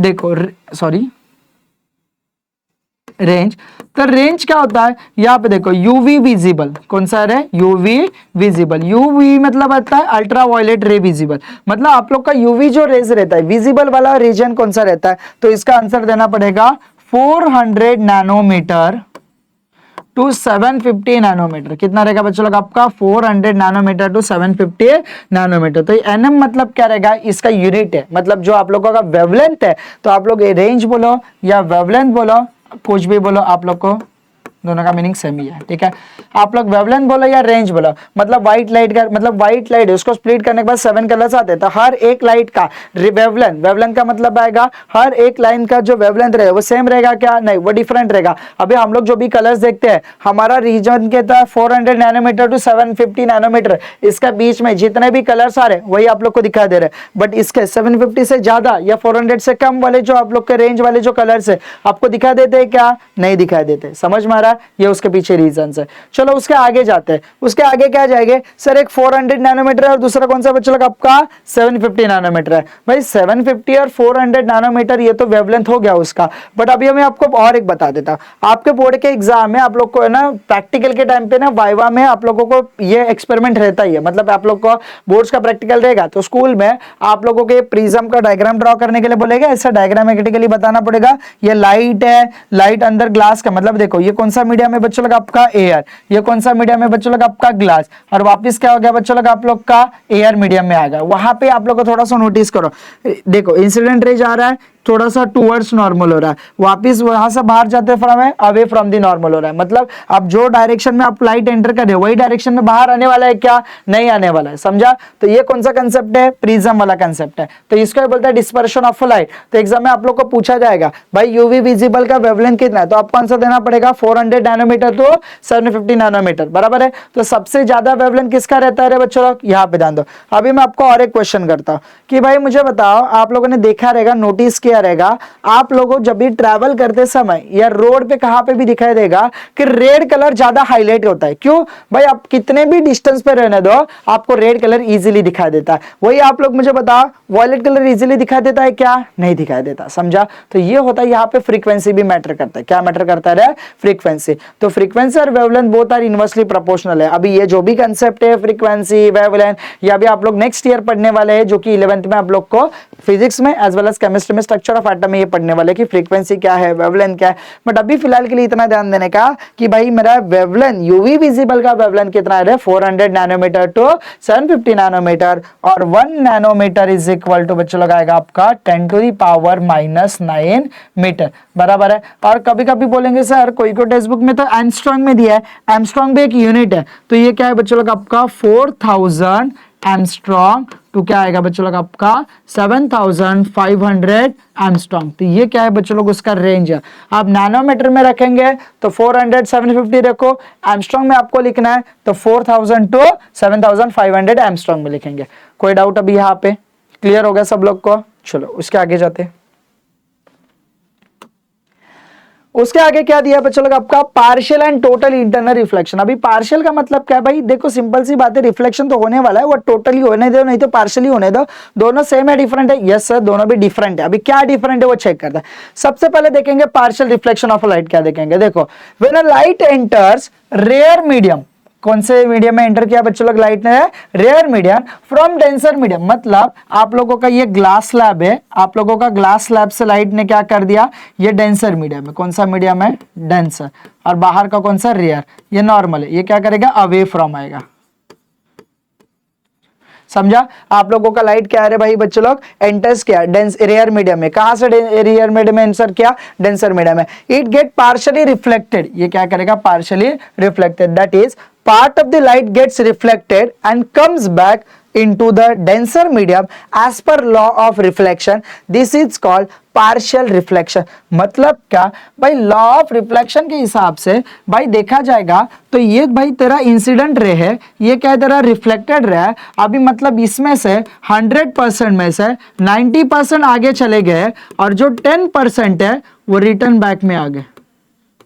देखो रेंज। तो रेंज क्या होता है? यहाँ पे देखो यूवी विजिबल, कौन सा है? UV visible. यूवी मतलब आता है अल्ट्रा वायलेट रे विजिबल, मतलब आप लोग का यूवी जो रेज रहता है, विजिबल वाला रीजन कौन सा रहता है? तो इसका आंसर देना पड़ेगा 400 नैनोमीटर टू 750 नैनोमीटर। कितना रहेगा बच्चों लोग आपका? 400 नैनोमीटर टू 750 नैनोमीटर। तो एनएम मतलब क्या रहेगा? इसका यूनिट है, मतलब जो आप लोगों का वेवलेंथ है। तो आप लोग रेंज बोलो या वेवलेंथ बोलो, कुछ भी बोलो, आप लोग को दोनों का मीनिंग सेम ही है, ठीक है। आप लोग वेवलेंथ बोलो या रेंज बोलो, मतलब व्हाइट लाइट का मतलब व्हाइट लाइट है, उसको स्प्लिट करने के बाद 7 कलर्स आते हैं। तो हर एक लाइट का वेवलेंथ का मतलब आएगा हर एक लाइन का जो वेवलेंथ रहेगा वो सेम रहेगा क्या? नहीं, वो डिफरेंट रहेगा। अभी हम लोग जो भी कलर्स देखते हैं, हमारा रीजन के था 400 नैनोमीटर टू 750 नैनोमीटर, इसका बीच में जितने भी कलर्स आ रहे वही आप लोग को दिखाई दे रहे हैं। बट इसके 750 से ज्यादा या 400 से कम वाले जो आप लोग के रेंज वाले जो कलर्स है आपको दिखाई देते हैं क्या? नहीं दिखाई देते। समझ में आ रहा है? ये उसके पीछे रीजन है। चलो उसके आगे जाते हैं। उसके आगे क्या जाएंगे सर? एक 400 नैनोमीटर है और दूसरा कौन सा बच्चों लोग आपका? 750 नैनोमीटर है। भाई 750 और 400 नैनोमीटर ये तो वेवलेंथ हो गया उसका। बट अभी मैं आपको और एक बता देता हूं, आपके बोर्ड के एग्जाम में आप लोग को है ना प्रैक्टिकल के टाइम पे ना वाइवा में आप लोगों को ये एक्सपेरिमेंट रहता ही है, मतलब आप लोग को बोर्ड्स का प्रैक्टिकल रहेगा तो स्कूल में आप लोगों के प्रिज्म का डायग्राम ड्रॉ करने के लिए बोलेगा, ऐसा डायग्रामेटिकली बताना पड़ेगा। ये लाइट है, लाइट अंदर ग्लास का, मतलब देखो ये कौन सा मीडियम है बच्चों लोग आपका? एयर। ये कौन सा मीडियम है बच्चों लोग आपका? ग्लास। और वापस क्या हो गया बच्चों लोग आप लोग का? एयर मीडियम में आ गया। वहां पे आप लोग को थोड़ा सा नोटिस करो, देखो इंसिडेंट रेज आ रहा है, थोड़ा सा टूवर्ड्स नॉर्मल हो रहा है, वापस वहां से बाहर जाते फ्रॉम है अवे फ्रॉम द नॉर्मल हो रहा है। मतलब अब जो डायरेक्शन में आप लाइट एंटर कर रहे हो वही डायरेक्शन में बाहर आने वाला है क्या, नहीं आने वाला है, समझा। तो ये कौन सा कंसेप्ट है, प्रिज्म वाला कंसेप्ट है। तो इसको बोलते हैं डिस्पर्शन ऑफ लाइट। तो एग्जाम में आप लोग को पूछा जाएगा भाई यूवी विजिबल का वेवलेंथ कितना है, तो आपको आंसर देना पड़ेगा 400 नैनोमीटर टू 750 नैनोमीटर, बराबर है। तो सबसे ज्यादा वेवलेंथ किसका रहता है रे बच्चों लोग, यहाँ पे ध्यान दो। अभी मैं आपको और एक क्वेश्चन करता हूं कि भाई मुझे बताओ, आप लोगों ने देखा रहेगा, नोटिस किया रहेगा, आप लोगों जब भी ट्रैवल करते समय या रोड पे कहां पे भी दिखाई देगा कि रेड कलर ज्यादा हाईलाइट होता है। क्यों भाई, आप कितने भी डिस्टेंस पे रहने दो आपको रेड कलर इजीली दिखाई देता है। वही आप लोग मुझे बताओ वॉयलेट कलर इजीली दिखाई देता है क्या, नहीं दिखाई देता, समझा। तो ये होता है, यहाँ पे फ्रीक्वेंसी भी मैटर करता है। क्या मैटर करता है, फ्रीक्वेंसी। तो फ्रीक्वेंसी और wavelength both are inversely proportional है। अभी ये जो भी कंसेप्ट है फ्रीक्वेंसी वेवलेंथ, या भी आप लोग नेक्स्ट ईयर पढ़ने वाले हैं, जो कि 11th में आप लोग को फिजिक्स में एज वेल एज केमिस्ट्री में स्ट्रक्चर ऑफ एटम में ये पढ़ने वाले कि फ्रीक्वेंसी क्या है, वेवलेंथ क्या है। बट अभी फिलहाल के लिए इतना ध्यान देने का कि भाई मेरा वेवलेंथ, यूवी विजिबल का वेवलेंथ कितना है, 400 नैनोमीटर टू 750 नैनोमीटर, और 1 नैनोमीटर इज इक्वल टू बच्चों लोग आएगा आपका 10⁻⁹ मीटर, बराबर है। और कभी कभी बोलेंगे सर कोई को टेक्स्ट बुक में तो एंगस्ट्रॉम में दिया है, एंगस्ट्रॉम भी एक यूनिट है, तो ये क्या है बच्चों लोग आपका 4000 एंगस्ट्रॉम टू क्या आएगा बच्चों लोग आपका 7500 एंगस्ट्रॉम। तो ये क्या है बच्चों लोग उसका रेंज है। आप नैनोमीटर में रखेंगे तो 400 750 रखो, एंगस्ट्रॉम में आपको लिखना है तो 4000 टू 7500 एंगस्ट्रॉम में लिखेंगे। कोई डाउट अभी यहाँ पे क्लियर हो गया सब लोग को। चलो उसके आगे जाते हैं। उसके आगे क्या दिया बच्चों लोग आपका partial and total internal reflection. अभी पार्शियल का मतलब क्या है भाई, देखो सिंपल सी बात है, रिफ्लेक्शन तो होने वाला है, वो टोटली होने दो नहीं तो पार्शियली होने दो, दोनों सेम है डिफरेंट है, यस सर दोनों भी डिफरेंट है। अभी क्या डिफरेंट है वो चेक करता है। सबसे पहले देखेंगे पार्शियल रिफ्लेक्शन ऑफ लाइट क्या देखेंगे। देखो when a light enters rare medium, कौन से मीडियम में एंटर किया बच्चों लोग, लाइट ने rare medium from denser medium. मतलब आप लोगों का ये ग्लास स्लैब है, आप लोगों का ग्लास स्लैब से लाइट ने क्या कर दिया, ये डेंसर मीडियम है। कौन सा मीडियम है, डेंसर, और बाहर का कौन सा रेयर, ये नॉर्मल है। ये क्या करेगा, अवे फ्रॉम आएगा, समझा। आप लोगों का लाइट क्या है भाई बच्चों लोग, एंटर्स किया रेयर मीडियम में। कहां से रेयर मीडियम में एंटर किया, डेंसर मीडियम में। इट गेट पार्शियली रिफ्लेक्टेड, ये क्या करेगा, partially reflected, that is part of the light gets reflected and comes back into the denser medium as per law of reflection. This is called partial reflection. मतलब क्या भाई, law of reflection के हिसाब से भाई देखा जाएगा तो ये भाई तेरा इंसिडेंट रे है, ये क्या है तेरा रिफ्लेक्टेड रे है। अभी मतलब इसमें से 100% में से 90% आगे चले गए और जो 10% है वो रिटर्न बैक में आ गए।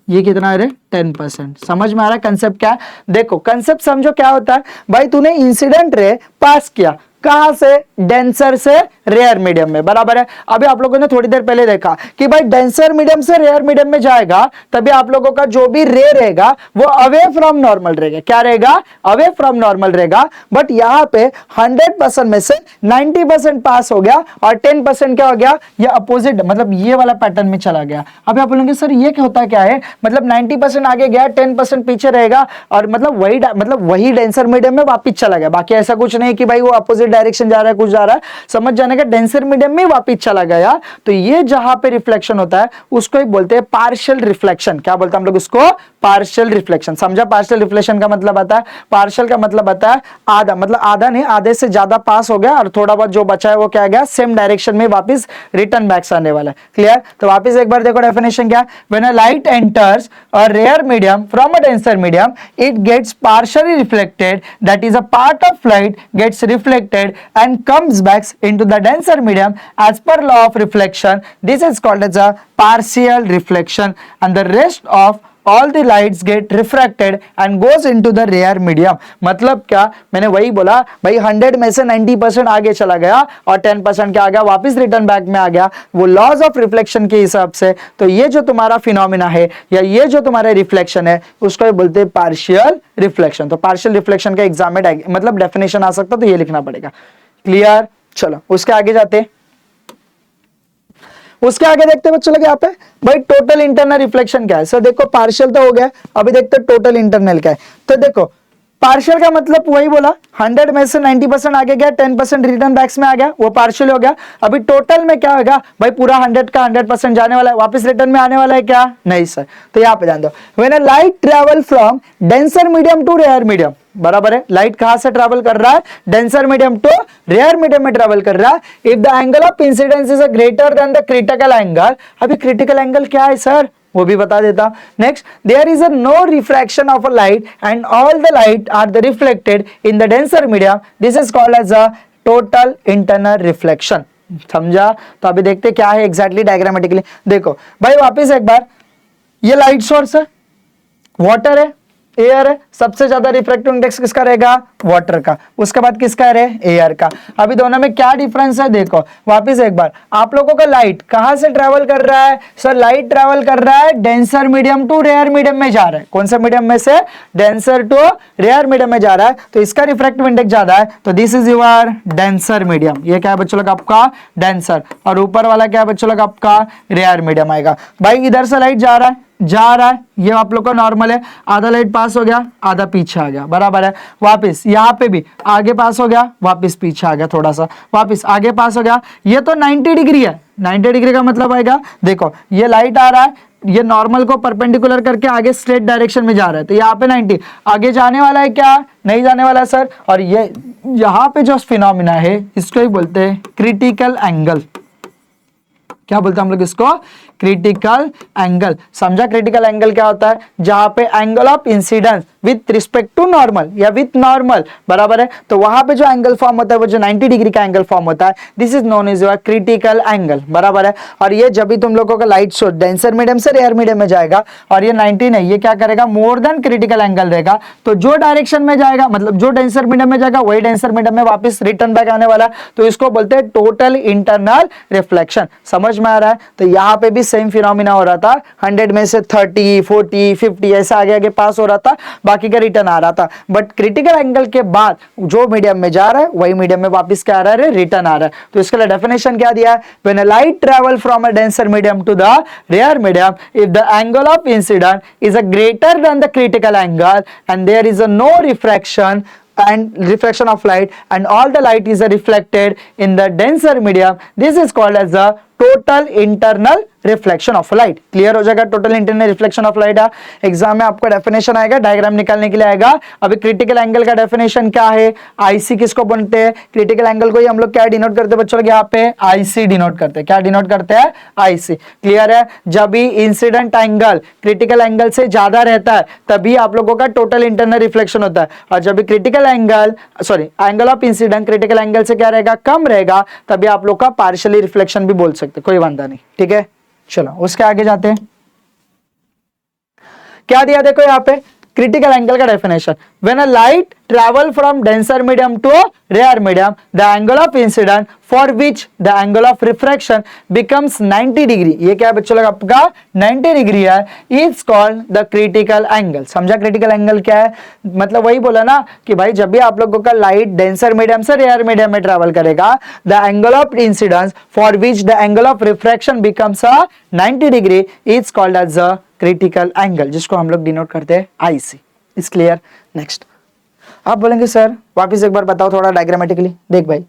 ये कितना है रे, 10%। समझ में आ रहा है कंसेप्ट क्या है। देखो कंसेप्ट समझो क्या होता है भाई, तूने इंसिडेंट रे पास किया कहां से, डेंसर से रेयर मीडियम में, बराबर है। अभी आप लोगों ने थोड़ी देर पहले देखा कि भाई डेंसर मीडियम से रेयर मीडियम में जाएगा तभी आप लोगों का जो भी रे रहेगा वो अवे फ्रॉम नॉर्मल रहेगा। क्या रहेगा, अवे फ्रॉम नॉर्मल रहेगा। बट यहाँ पे 100% में से 90% पास हो गया और 10% क्या हो गया, ये अपोजिट, मतलब ये वाला पैटर्न में चला गया। अभी आप बोलेंगे सर ये क्या होता क्या है, मतलब 90% आगे गया 10% पीछे रहेगा और मतलब वही डेंसर मीडियम में वापिस चला गया। बाकी ऐसा कुछ नहीं कि भाई वो अपोजिट डायरेक्शन जा रहा है, कुछ जा रहा है, समझ जाने का, डेंसर मीडियम में वापिस चला गया। तो ये जहां पे रिफ्लेक्शन होता है उसको ही बोलते हैं पार्शियल रिफ्लेक्शन। क्या बोलते हैं हम लोग उसको, पार्शियल रिफ्लेक्शन। समझा, पार्शियल रिफ्लेक्शन का मतलब आता है, पार्शियल का मतलब आता है आधा, मतलब आधा नहीं, आधे से ज्यादा पास हो गया और थोड़ा बहुत जो बचा है वो क्या गया, सेम डायरेक्शन में वापस रिटर्न बैक आने वाला है। क्लियर। तो वापस एक बार देखो डेफिनेशन क्या, when a light enters a rare medium from a denser medium it gets partially reflected, that is a part of light gets reflected and comes back into the denser medium as per law of reflection. This is called as a partial reflection and the rest of all the lights get refracted and goes into the rear medium. मतलब क्या, मैंने वही बोला भाई 100 में से 90% आगे चला गया और 10% क्या आ गया, वापस रिटर्न बैक में आ गया, वो लॉज ऑफ रिफ्लेक्शन के हिसाब से। तो ये जो तुम्हारा फिनोमिना है या ये जो तुम्हारा रिफ्लेक्शन है उसको बोलते हैं पार्शियल रिफ्लेक्शन। तो पार्शियल रिफ्लेक्शन का एग्जाम में मतलब डेफिनेशन आ सकता तो ये लिखना पड़ेगा। क्लियर। चलो उसके आगे जाते, उसके आगे देखते हैं बच्चों लोग यहाँ पे भाई टोटल इंटरनल रिफ्लेक्शन क्या है। सर देखो पार्शियल तो हो गया, अभी देखते हैं टोटल इंटरनल क्या है। तो देखो पार्शियल का मतलब वही बोला, 100 में से 90% आगे गया, 10% रिटर्न बैक्स में आ गया, वो पार्शियल हो गया। अभी टोटल में क्या होगा भाई, पूरा 100 का 100% जाने वाला है, वापस रिटर्न में आने वाला है क्या, नहीं सर। तो यहाँ पे ध्यान दो, when a light travel from denser medium to rare medium, बराबर है, लाइट कहां से ट्रेवल कर रहा है, denser medium to rare medium में ट्रेवल कर रहा है। If the angle of incidence is a greater than the critical angle, अभी क्रिटिकल एंगल क्या है सर, वो भी बता देता। Next, there is a no refraction of a light and all the light are the reflected in the denser medium, this is called as a total internal reflection. समझा? तो अभी देखते क्या है एग्जैक्टली डायग्रामेटिकली। देखो भाई वापिस एक बार, ये लाइट सोर्स है, वाटर है, एयर है, सबसे ज्यादा रिफ्रैक्टिव इंडेक्स किसका रहेगा, वाटर का, उसके बाद किसका है, एयर का। अभी दोनों में क्या डिफरेंस है देखो, वापस एक बार, आप लोगों का लाइट कहां से ट्रेवल कर रहा है सर, लाइट ट्रेवल कर रहा है denser medium to rare medium में जा रहा है। कौन सा मीडियम में से, डेंसर टू रेयर मीडियम में जा रहा है, तो इसका रिफ्रैक्टिव इंडेक्स ज्यादा है, तो this is your denser medium. ये क्या है बच्चों लोग आपका डेंसर, और ऊपर वाला क्या है बच्चों लोग आपका रेयर मीडियम आएगा। भाई इधर से लाइट जा रहा है, ये आप लोग का नॉर्मल है, आधा लाइट पास हो गया, आधा पीछे आ गया, बराबर है। वापस यहाँ पे भी आगे पास हो गया, वापस पीछे आ गया, थोड़ा सा वापस आगे पास हो गया। ये तो 90 डिग्री है, 90 डिग्री का मतलब आएगा, देखो ये लाइट आ रहा है, ये नॉर्मल को परपेंडिकुलर करके आगे स्ट्रेट डायरेक्शन में जा रहा है, तो यहाँ पे 90 आगे जाने वाला है क्या, नहीं जाने वाला सर। और ये यहाँ पे जो फिनोमिना है इसको ही बोलते हैं क्रिटिकल एंगल। क्या बोलते हैं हम लोग इसको, क्रिटिकल एंगल। समझा क्रिटिकल एंगल क्या होता है, जहां पे angle of incidence with respect to normal या विथ नॉर्मल, बराबर है, तो वहां पे जो एंगल फॉर्म होता है वो जो 90 डिग्री का एंगल फॉर्म होता है, this is known as your critical angle, बराबर है। और ये जब भी तुम लोगों का लाइट सोर्स डेंसर मीडियम से रेयर मीडियम में जाएगा और ये 90 नहीं, ये क्या करेगा, मोर देन क्रिटिकल एंगल रहेगा, तो जो डायरेक्शन में जाएगा, मतलब जो डेंसर मीडियम में जाएगा वही डेंसर मीडियम में वापस रिटर्न बैक आने वाला, तो इसको बोलते हैं टोटल इंटरनल रिफ्लेक्शन। समझ में आ रहा है? तो यहाँ पे भी सेम फिनोमिना हो रहा था, 100 में से 30, 40, 50 ऐसा आगे आगे पास हो रहा था, बाकी का रिटर्न आ रहा था। बट क्रिटिकल एंगल के बाद जो मीडियम में जा रहा है वही मीडियम में वापस क्या आ रहा है, रिटर्न आ रहा है। तो इसके लिए डेफिनेशन क्या दिया है, when a light travel from a denser medium to the rare medium, if the angle of incident is a greater than the critical angle and there is a no refraction and refraction of light and all the light is reflected in the denser medium, this is called as the total internal reflection of light. Clear हो जाएगा, total internal reflection of light. Exam में आपको definition आएगा, diagram निकालने के लिए आएगा। अभी क्रिटिकल एंगल का डेफिनेशन क्या है, आईसी किसको बोलते हैं, क्रिटिकल एंगल को ही हम लोग क्या डिनोट करते हैं बच्चों लोग, यहाँ पे आईसी डिनोट करते हैं। क्या डिनोट करते हैं, आईसी। क्लियर है? जब भी इंसिडेंट एंगल क्रिटिकल एंगल से ज्यादा रहता है तभी आप लोगों का टोटल इंटरनल रिफ्लेक्शन होता है, और जब भी critical angle angle of incident critical angle से क्या रहेगा, कम रहेगा, तभी आप लोग का पार्शियली रिफ्लेक्शन भी बोल सकते, कोई वांधा नहीं। ठीक है, चलो उसके आगे जाते हैं। क्या दिया देखो यहाँ पे, क्रिटिकल एंगल का definition, when a light travel from denser medium to rare medium, the angle of incident for which the angle of refraction becomes 90 degree, ये क्या है बच्चों लोग आपका 90 डिग्री है, is called the critical angle. समझा critical angle क्या है, मतलब वही बोला ना कि भाई जब भी आप लोगों का लाइट डेंसर मीडियम से रेयर मीडियम में ट्रैवल करेगा, the angle of incidence for which the angle of refraction becomes 90 degree is called as a critical angle, जिसको हम लोग डिनोट करते हैं आईसी। Is clear? नेक्स्ट आप बोलेंगे सर वापिस एक बार बताओ थोड़ा डायग्रामेटिकली। देख भाई,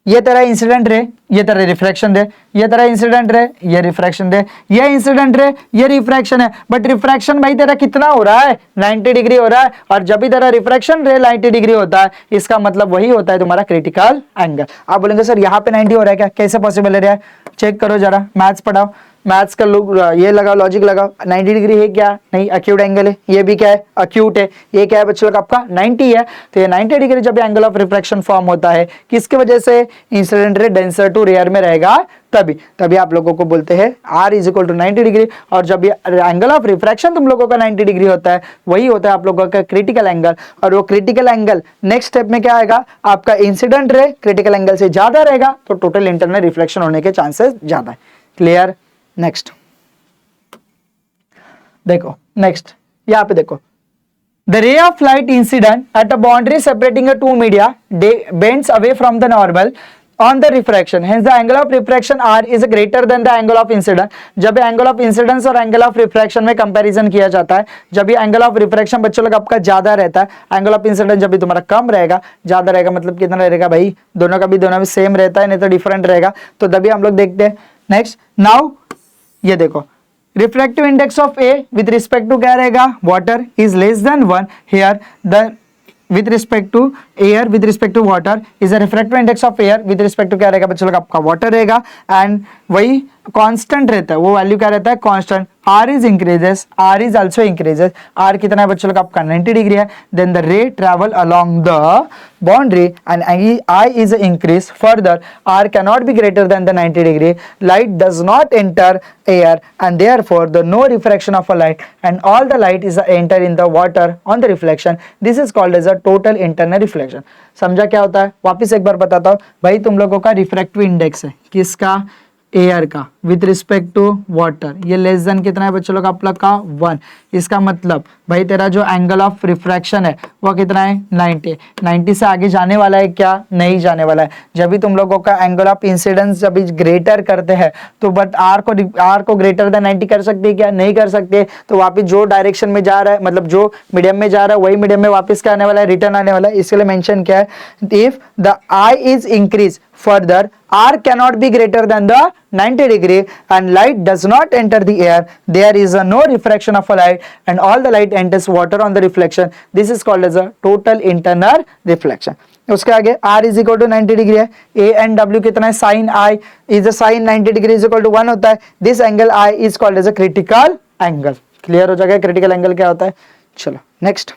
ये तेरा इंसिडेंट रे, ये तेरा रिफ्रैक्शन रे, ये तेरा इंसिडेंट रे, ये रिफ्रैक्शन रे, ये इंसिडेंट रे, ये रिफ्रैक्शन है। बट रिफ्रैक्शन भाई तेरा कितना हो रहा है, 90 डिग्री हो रहा है, और जब भी तेरा रिफ्रैक्शन रे 90 डिग्री होता है, इसका मतलब वही होता है तुम्हारा क्रिटिकल एंगल। आप बोलेंगे सर यहाँ पे 90 हो रहा है क्या, कैसे पॉसिबल है? चेक करो जरा, मैथ्स पढ़ाओ, मैथ्स का लोग ये लगाओ, लॉजिक लगाओ। 90 डिग्री है क्या, नहीं, अक्यूट एंगल है। ये भी क्या है, अक्यूट है। ये क्या है बच्चों लोग आपका 90 है। तो ये 90 डिग्री जब एंगल ऑफ रिफ्रैक्शन फॉर्म होता है, किसकी वजह से, incident ray denser to rare में रहेगा, तभी आप लोगों को बोलते हैं R is equal to 90 degree. और जब ये एंगल ऑफ रिफ्रैक्शन तुम लोगों का 90 डिग्री होता है, वही होता है आप लोगों का क्रिटिकल एंगल। और वो क्रिटिकल एंगल नेक्स्ट स्टेप में क्या आएगा, आपका इंसिडेंट रे क्रिटिकल एंगल से ज्यादा रहेगा, तो टोटल इंटरनल रिफ्लेक्शन होने के चांसेस ज्यादा है। क्लियर? नेक्स्ट देखो, नेक्स्ट यहां पे देखो, the ray of light incident at a boundary separating a two media bends away from the normal on the refraction, hence the angle of refraction r is greater than the angle of incidence. जब angle of incidence और angle of refraction में comparison किया जाता है, जब ये angle of refraction बच्चों लोग आपका ज्यादा रहता है, एंगल ऑफ इंसिडेंस जब भी तुम्हारा कम रहेगा, ज्यादा रहेगा, मतलब कितना रहेगा भाई, दोनों का भी सेम रहता है, नहीं तो डिफरेंट रहेगा, तो तभी हम लोग देखते हैं। नेक्स्ट, नाउ ये देखो, refractive index of A with respect to क्या रहेगा, water is less than 1, here the with respect to air with respect to water is a refractive index of air with respect to क्या रहेगा बच्चों लोग, आपका water रहेगा, and वही constant रहता है, वो वैल्यू क्या रहता है, constant. r is increases, r is also increases, r कितना है बच्चों लोग आपका 90 डिग्री है, then the ray travel along the boundary and I is increase further, r cannot be greater than the 90 degree, light does not enter air and therefore the no refraction of a light and all the light is enter in the water on the reflection, this is called as a total internal reflection। समझा क्या होता है, वापिस एक बार बताता हूँ भाई, तुम लोगों का रिफ्रैक्टिव इंडेक्स है किसका, एयर का, विथ रिस्पेक्ट टू वाटर, ये लेस देन कितना है बच्चों लोग आप लोग का 1, इसका मतलब भाई तेरा जो एंगल ऑफ रिफ्रैक्शन है वो कितना है 90, 90 से आगे जाने वाला है क्या, नहीं जाने वाला है। जब भी तुम लोगों का एंगल ऑफ इंसिडेंस जब ग्रेटर करते हैं तो बट आर को ग्रेटर देन 90 कर सकते हैं क्या, नहीं कर सकते, तो वापिस जो डायरेक्शन में जा रहा है, मतलब जो मीडियम में जा रहा है वही मीडियम में वापिस क्या आने वाला है, रिटर्न आने वाला है। इसके लिए मेंशन क्या है, if the I is increase further, r cannot be greater than the 90 degree and light does not enter the air, there is a no refraction of a light and all the light enters water on the reflection, this is called as a total internal reflection। उसके आगे r is equal to 90 degree है, a and w कितना है, sin i is a sin 90 degree is equal to 1 होता है, this angle i is called as a critical angle। Clear हो जाएगा critical angle क्या होता है। चलो नेक्स्ट,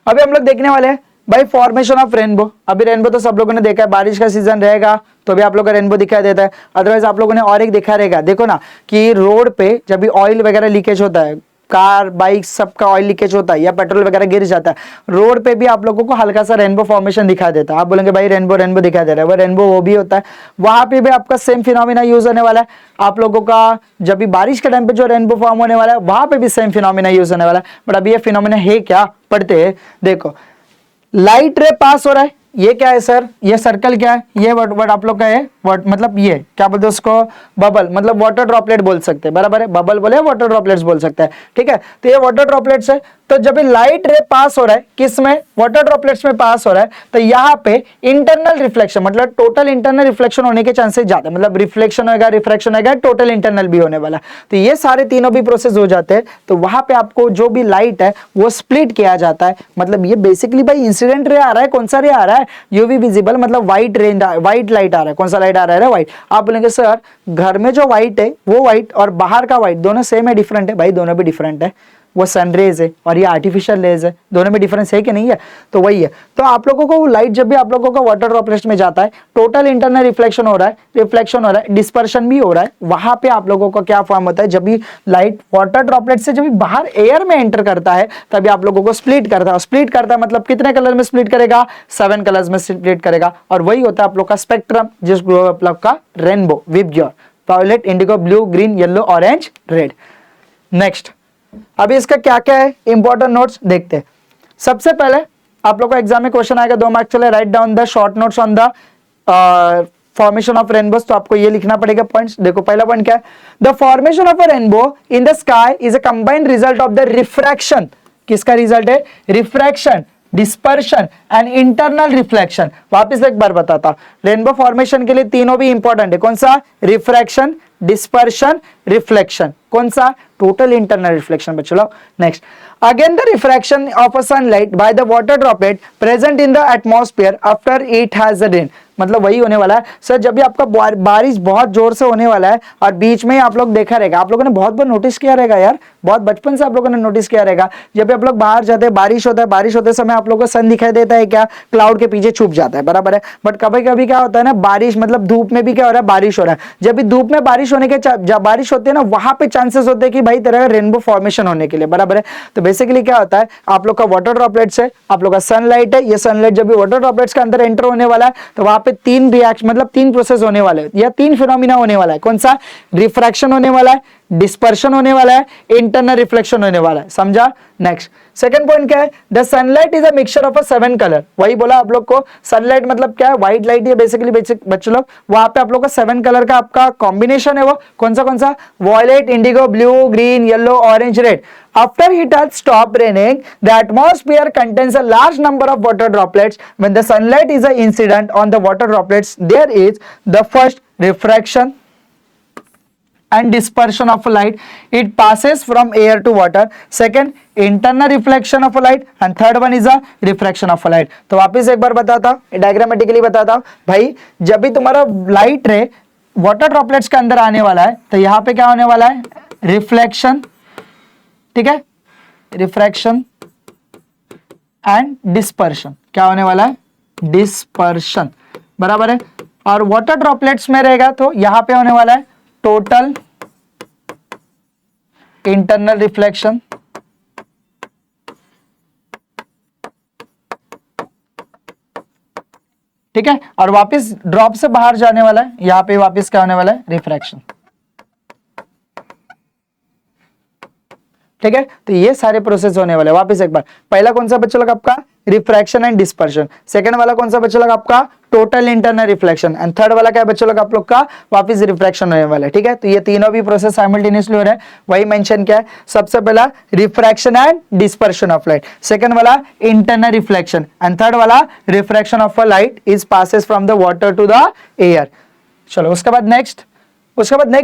अभी हम लोग देखने वाले हैं भाई फॉर्मेशन ऑफ रेनबो। अभी रेनबो तो सब लोगों ने देखा है, बारिश का सीजन रहेगा तो भी आप लोगों को रेनबो दिखाई देता है, अदरवाइज आप लोगों ने और एक देखा रहेगा, देखो ना कि रोड पे जब भी ऑयल वगैरह लीकेज होता है, कार बाइक सबका ऑयल लीकेज होता है या पेट्रोल वगैरह गिर जाता है, रोड पे भी आप लोगों को हल्का सा रेनबो फॉर्मेशन दिखाई देता है। आप बोलेंगे भाई रेनबो रेनबो दिखाई दे रहा है, वो रेनबो वो भी होता है, वहां पे भी आपका सेम फिनोमिना यूज होने वाला है। आप लोगों का जब भी बारिश के टाइम पे जो रेनबो फॉर्म होने वाला है वहां पे भी सेम फिनोमिना यूज होने वाला है। बट अभी ये फिनोमिना है क्या, पढ़ते हैं, देखो लाइट रे पास हो रहा है, ये क्या है सर, ये सर्कल क्या है, ये वर्ड आप लोग का है, वर्ड मतलब ये क्या बोलते हैं उसको, बबल, मतलब वाटर ड्रॉपलेट बोल सकते हैं, बराबर है, बबल बोले वाटर ड्रॉपलेट्स बोल सकते हैं, ठीक है। तो ये वाटर ड्रॉपलेट्स है, तो जब ये लाइट रे पास हो रहा है किसमें, वाटर ड्रॉपलेट्स में पास हो रहा है, तो यहाँ पे इंटरनल रिफ्लेक्शन मतलब टोटल इंटरनल रिफ्लेक्शन होने के चांसेस ज्यादा, मतलब रिफ्लेक्शन होगा, रिफ्रैक्शन होगा, टोटल इंटरनल भी होने वाला। तो ये सारे तीनों भी प्रोसेस हो जाते हैं, तो वहां पे आपको जो भी लाइट है वो स्प्लिट किया जाता है। मतलब ये बेसिकली भाई इंसिडेंट रे आ रहा है, कौन सा रे आ रहा है, यूवी विजिबल, मतलब व्हाइट रे, व्हाइट लाइट आ रहा है, कौन सा लाइट आ रहा है, व्हाइट। आप बोलेंगे सर घर में जो व्हाइट है वो व्हाइट और बाहर का व्हाइट दोनों सेम है, डिफरेंट है, भाई दोनों भी डिफरेंट है, वो सनरेज है और ये आर्टिफिशियल रेज है, दोनों में डिफरेंस है कि नहीं है, तो वही है। तो आप लोगों को लाइट जब भी आप लोगों का वाटर ड्रॉपलेट्स में जाता है, टोटल इंटरनल रिफ्लेक्शन हो रहा है, रिफ्लेक्शन हो रहा है, डिस्पर्शन भी हो रहा है, वहां पे आप लोगों का क्या फॉर्म होता है, जब भी लाइट वाटर ड्रॉपलेट से जब भी बाहर एयर में एंटर करता है तभी आप लोगों को स्प्लिट करता है। स्प्लिट करता है मतलब कितने कलर में स्प्लिट करेगा, 7 कलर्स में स्प्लिट करेगा, और वही होता है आप लोग का स्पेक्ट्रम, जिस आप लोग का rainbow, VIBGYOR, violet, indigo, blue, green, yellow, orange, red. Next, अभी इसका क्या क्या है इंपॉर्टेंट नोट्स देखते हैं। सबसे पहले आप लोग को एग्जाम में क्वेश्चन आएगा 2 मार्क चले, right down the short notes on the formation of rainbows. तो आपको ये लिखना पड़ेगा पॉइंट्स। देखो पहला पॉइंट क्या है, the formation of a rainbow in the sky is a combined result of the refraction. किसका रिजल्ट है, refraction, dispersion and internal reflection. वापस एक बार बताता हूं, रेनबो फॉर्मेशन के लिए तीनों भी इंपॉर्टेंट है, कौन सा, रिफ्रैक्शन, डिस्पर्शन, रिफ्लेक्शन, कौन सा, टोटल इंटरनल रिफ्लेक्शन बच्चों। Next, again the refraction of a sunlight by the water droplet present in the atmosphere after it has rain. मतलब वही होने वाला है सर, जब भी आपका बारिश बहुत जोर से होने वाला है और बीच में आप लोग देखा रहेगा, आप लोगों ने बहुत बार नोटिस किया रहेगा यार, बहुत बचपन से आप लोगों ने नोटिस किया रहेगा, जब भी आप लोग बाहर जाते हैं बारिश होता है, बारिश होते समय आप लोगों को सन दिखाई देता है क्या, क्लाउड के पीछे छुप जाता है, बराबर है। बट कभी कभी क्या होता है ना, बारिश मतलब धूप में भी क्या हो रहा है, बारिश हो रहा है। जब भी धूप में बारिश होने के जब बारिश होती है ना, वहां पे चांसेस होते हैं कि भाई तेरा रेनबो फॉर्मेशन होने के लिए, बराबर है। तो बेसिकली क्या होता है, आप लोग का वाटर ड्रॉपलेट्स है, आप लोग का सनलाइट है, ये सनलाइट जब भी वाटर ड्रॉपलेट्स के अंदर एंटर होने वाला है तो वहां पे 3 रिएक्शन मतलब 3 प्रोसेस होने वाले हैं या 3 फिनोमिना होने वाला है। कौन सा, रिफ्रैक्शन होने वाला है, डिस्पर्शन होने वाला है, इंटरनल रिफ्लेक्शन होने वाला है, समझा। नेक्स्ट सेकंड पॉइंट क्या है, the sunlight is a mixture of a 7 colour. वही बोला आप लोग को, सनलाइट मतलब क्या है, व्हाइट लाइट है बेसिकली बच्चों लोग, वहां पे आप लोग का 7 कलर का आपका कॉम्बिनेशन है, वो कौन सा, violet, indigo, blue, green, yellow, orange, red. After it has stopped raining, the atmosphere contains a large number of water droplets. When the sunlight is incident on the water droplets, there is the first refraction and dispersion of light. It passes from air to water. Second, internal reflection of light, and third one is a refraction of light. तो वापस एक बार बताता हूँ, diagrammatically बताता हूँ भाई। जब भी तुम्हारा लाइट रे वाटर ड्रॉपलेट्स के अंदर आने वाला है तो यहाँ पे क्या होने वाला है, रिफ्लेक्शन, ठीक है, रिफ्रैक्शन एंड डिस्पर्शन। क्या होने वाला है, डिस्पर्शन, बराबर है। और वाटर ड्रॉपलेट्स में रहेगा तो यहां पे होने वाला है टोटल इंटरनल रिफ्लेक्शन, ठीक है, और वापस ड्रॉप से बाहर जाने वाला है, यहां पे वापस क्या होने वाला है, रिफ्रैक्शन, ठीक है। तो ये सारे प्रोसेस होने वाले। वापस एक बार, पहला कौन सा बच्चा लगा आपका, रिफ्रैक्शन एंड डिस्पर्शन। सेकंड वाला कौन सा बच्चा लगा आपका, total internal reflection. And third वाला क्या बच्चा लगा आप लोग का, वापस रिफ्रैक्शन होने वाला है, ठीक है। तो ये तीनों भी प्रोसेस साइमल्टेनियसली हो रहा है। वही मेंशन क्या है, सबसे पहला refraction and dispersion of light, second वाला इंटरनल रिफ्लेक्शन, एंड थर्ड वाला refraction of a light is passes from the water to the air. चलो उसके बाद नेक्स्ट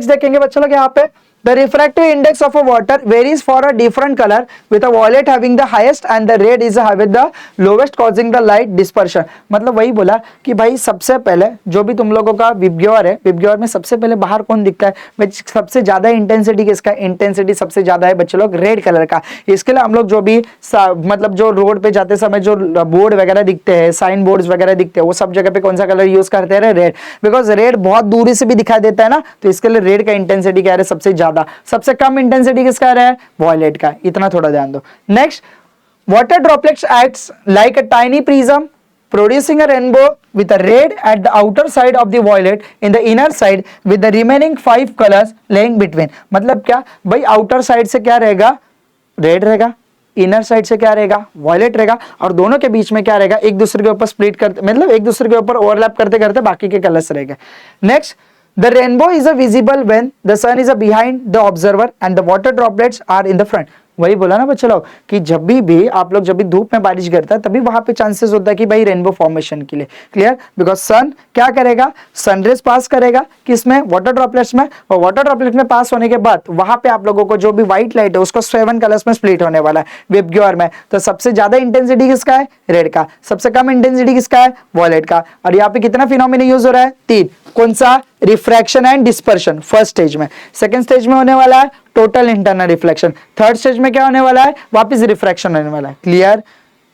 देखेंगे बच्चों लोग यहाँ पे, the refractive index of a water varies for a different color, with a violet having the highest and the red is with the lowest, causing the light dispersion। मतलब वही बोला कि भाई सबसे पहले जो भी तुम लोगों का विबग्योर है, विबग्योर में सबसे पहले बाहर कौन दिखता है भाई, सबसे ज्यादा इंटेंसिटी किसका, इंटेंसिटी सबसे ज्यादा है बच्चे लोग रेड कलर का। इसके लिए हम लोग जो भी मतलब जो रोड पे जाते समय जो बोर्ड वगैरह दिखते हैं, साइन बोर्ड्स वगैरह दिखते हैं, वो सब जगह पे कौन सा कलर यूज करते हैं, रेड, बिकॉज रेड बहुत दूरी से भी दिखाई देता है ना, तो इसके लिए रेड का इंटेंसिटी क्या है, सबसे ज्यादा। सबसे कम इंटेंसिटी किसका है, वॉयलेट का, इतना थोड़ा ध्यान दो। Next, water droplets acts like a tiny prism producing a rainbow with a red at the outer side of the violet in the inner side with the remaining 5 colors laying between। मतलब क्या भाई, outer side से क्या रहेगा, red रहेगा, inner side से क्या रहेगा, वॉयलेट रहेगा, और दोनों के बीच में क्या रहेगा, एक दूसरे के ऊपर स्प्लिट करते, मतलब एक दूसरे के ऊपर ओवरलैप करते करते बाकी के कलर्स रहेंगे। Next, the rainbow is visible when the sun is behind the observer and the water droplets are in the front। वही बोला ना बच्चों लोग कि जब भी आप लोग जब भी धूप में बारिश गिरता है तभी वहां पे चांसेस होता है कि भाई रेनबो फॉर्मेशन के लिए, क्लियर, बिकॉज सन क्या करेगा, सनरेज पास करेगा किसमें, वाटर ड्रॉपलेट्स में, और वाटर ड्रॉपलेट में पास होने के बाद वहां पे आप लोगों को जो भी व्हाइट लाइट है उसको 7 कलर्स में स्प्लिट होने वाला है विबग्योर में। तो सबसे ज्यादा इंटेंसिटी किसका है, रेड का, सबसे कम इंटेंसिटी किसका है, वॉयलेट का। और यहाँ पे कितना फिनोमेना यूज हो रहा है, 3, कौन सा, refraction and dispersion first stage में, सेकंड स्टेज में होने वाला है total internal reflection, third stage में क्या होने वाला है, वापस रिफ्रैक्शन होने वाला है। क्लियर,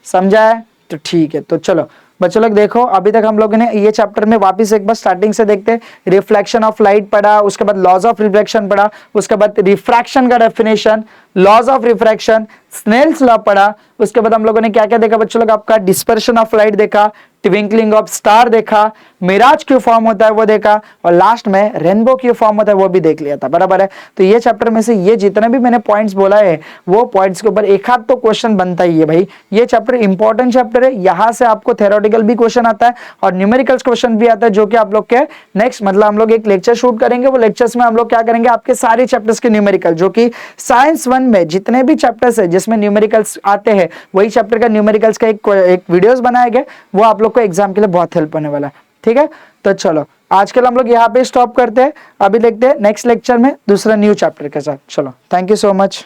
समझा है, तो ठीक है। तो चलो बच्चों लोग देखो, अभी तक हम लोगों ने ये चैप्टर में वापस एक बार स्टार्टिंग से देखते हैं, रिफ्लेक्शन ऑफ लाइट पढ़ा, उसके बाद लॉज ऑफ रिफ्लेक्शन पढ़ा, उसके बाद रिफ्रैक्शन का definition, laws of refraction, Snell's law पढ़ा, उसके बाद हम लोगों ने क्या क्या देखा बच्चों लोग, आपका डिस्पर्शन ऑफ लाइट देखा, ट्विंकलिंग ऑफ स्टार देखा, मिराज क्यों फॉर्म होता है वो देखा, और लास्ट में रेनबो क्यों फॉर्म होता है वो भी देख लिया था, बराबर है। तो ये चैप्टर में से ये जितने भी मैंने पॉइंट्स बोला है वो पॉइंट्स के ऊपर एक हाथ तो क्वेश्चन बनता ही है भाई। ये चैप्टर इंपॉर्टेंट चैप्टर है, यहाँ से आपको थ्योरेटिकल भी क्वेश्चन आता है और न्यूमेरिकल्स क्वेश्चन भी आता है, जो कि आप लोग के नेक्स्ट मतलब हम लोग एक लेक्चर शूट करेंगे, वो लेक्चर्स में हम लोग क्या करेंगे, आपके सारे चैप्टर्स के न्यूमेरिकल, जो कि साइंस 1 में जितने भी चैप्टर्स है जिसमें न्यूमेरिकल्स आते हैं वही चैप्टर का न्यूमेरिकल्स का एक वीडियोस बनाए गए, वो आप लोग को एग्जाम के लिए बहुत हेल्प होने वाला है, ठीक है। तो चलो आज के लिए हम लोग यहाँ पे स्टॉप करते हैं, अभी देखते हैं नेक्स्ट लेक्चर में दूसरा न्यू चैप्टर के साथ। चलो, थैंक यू सो मच।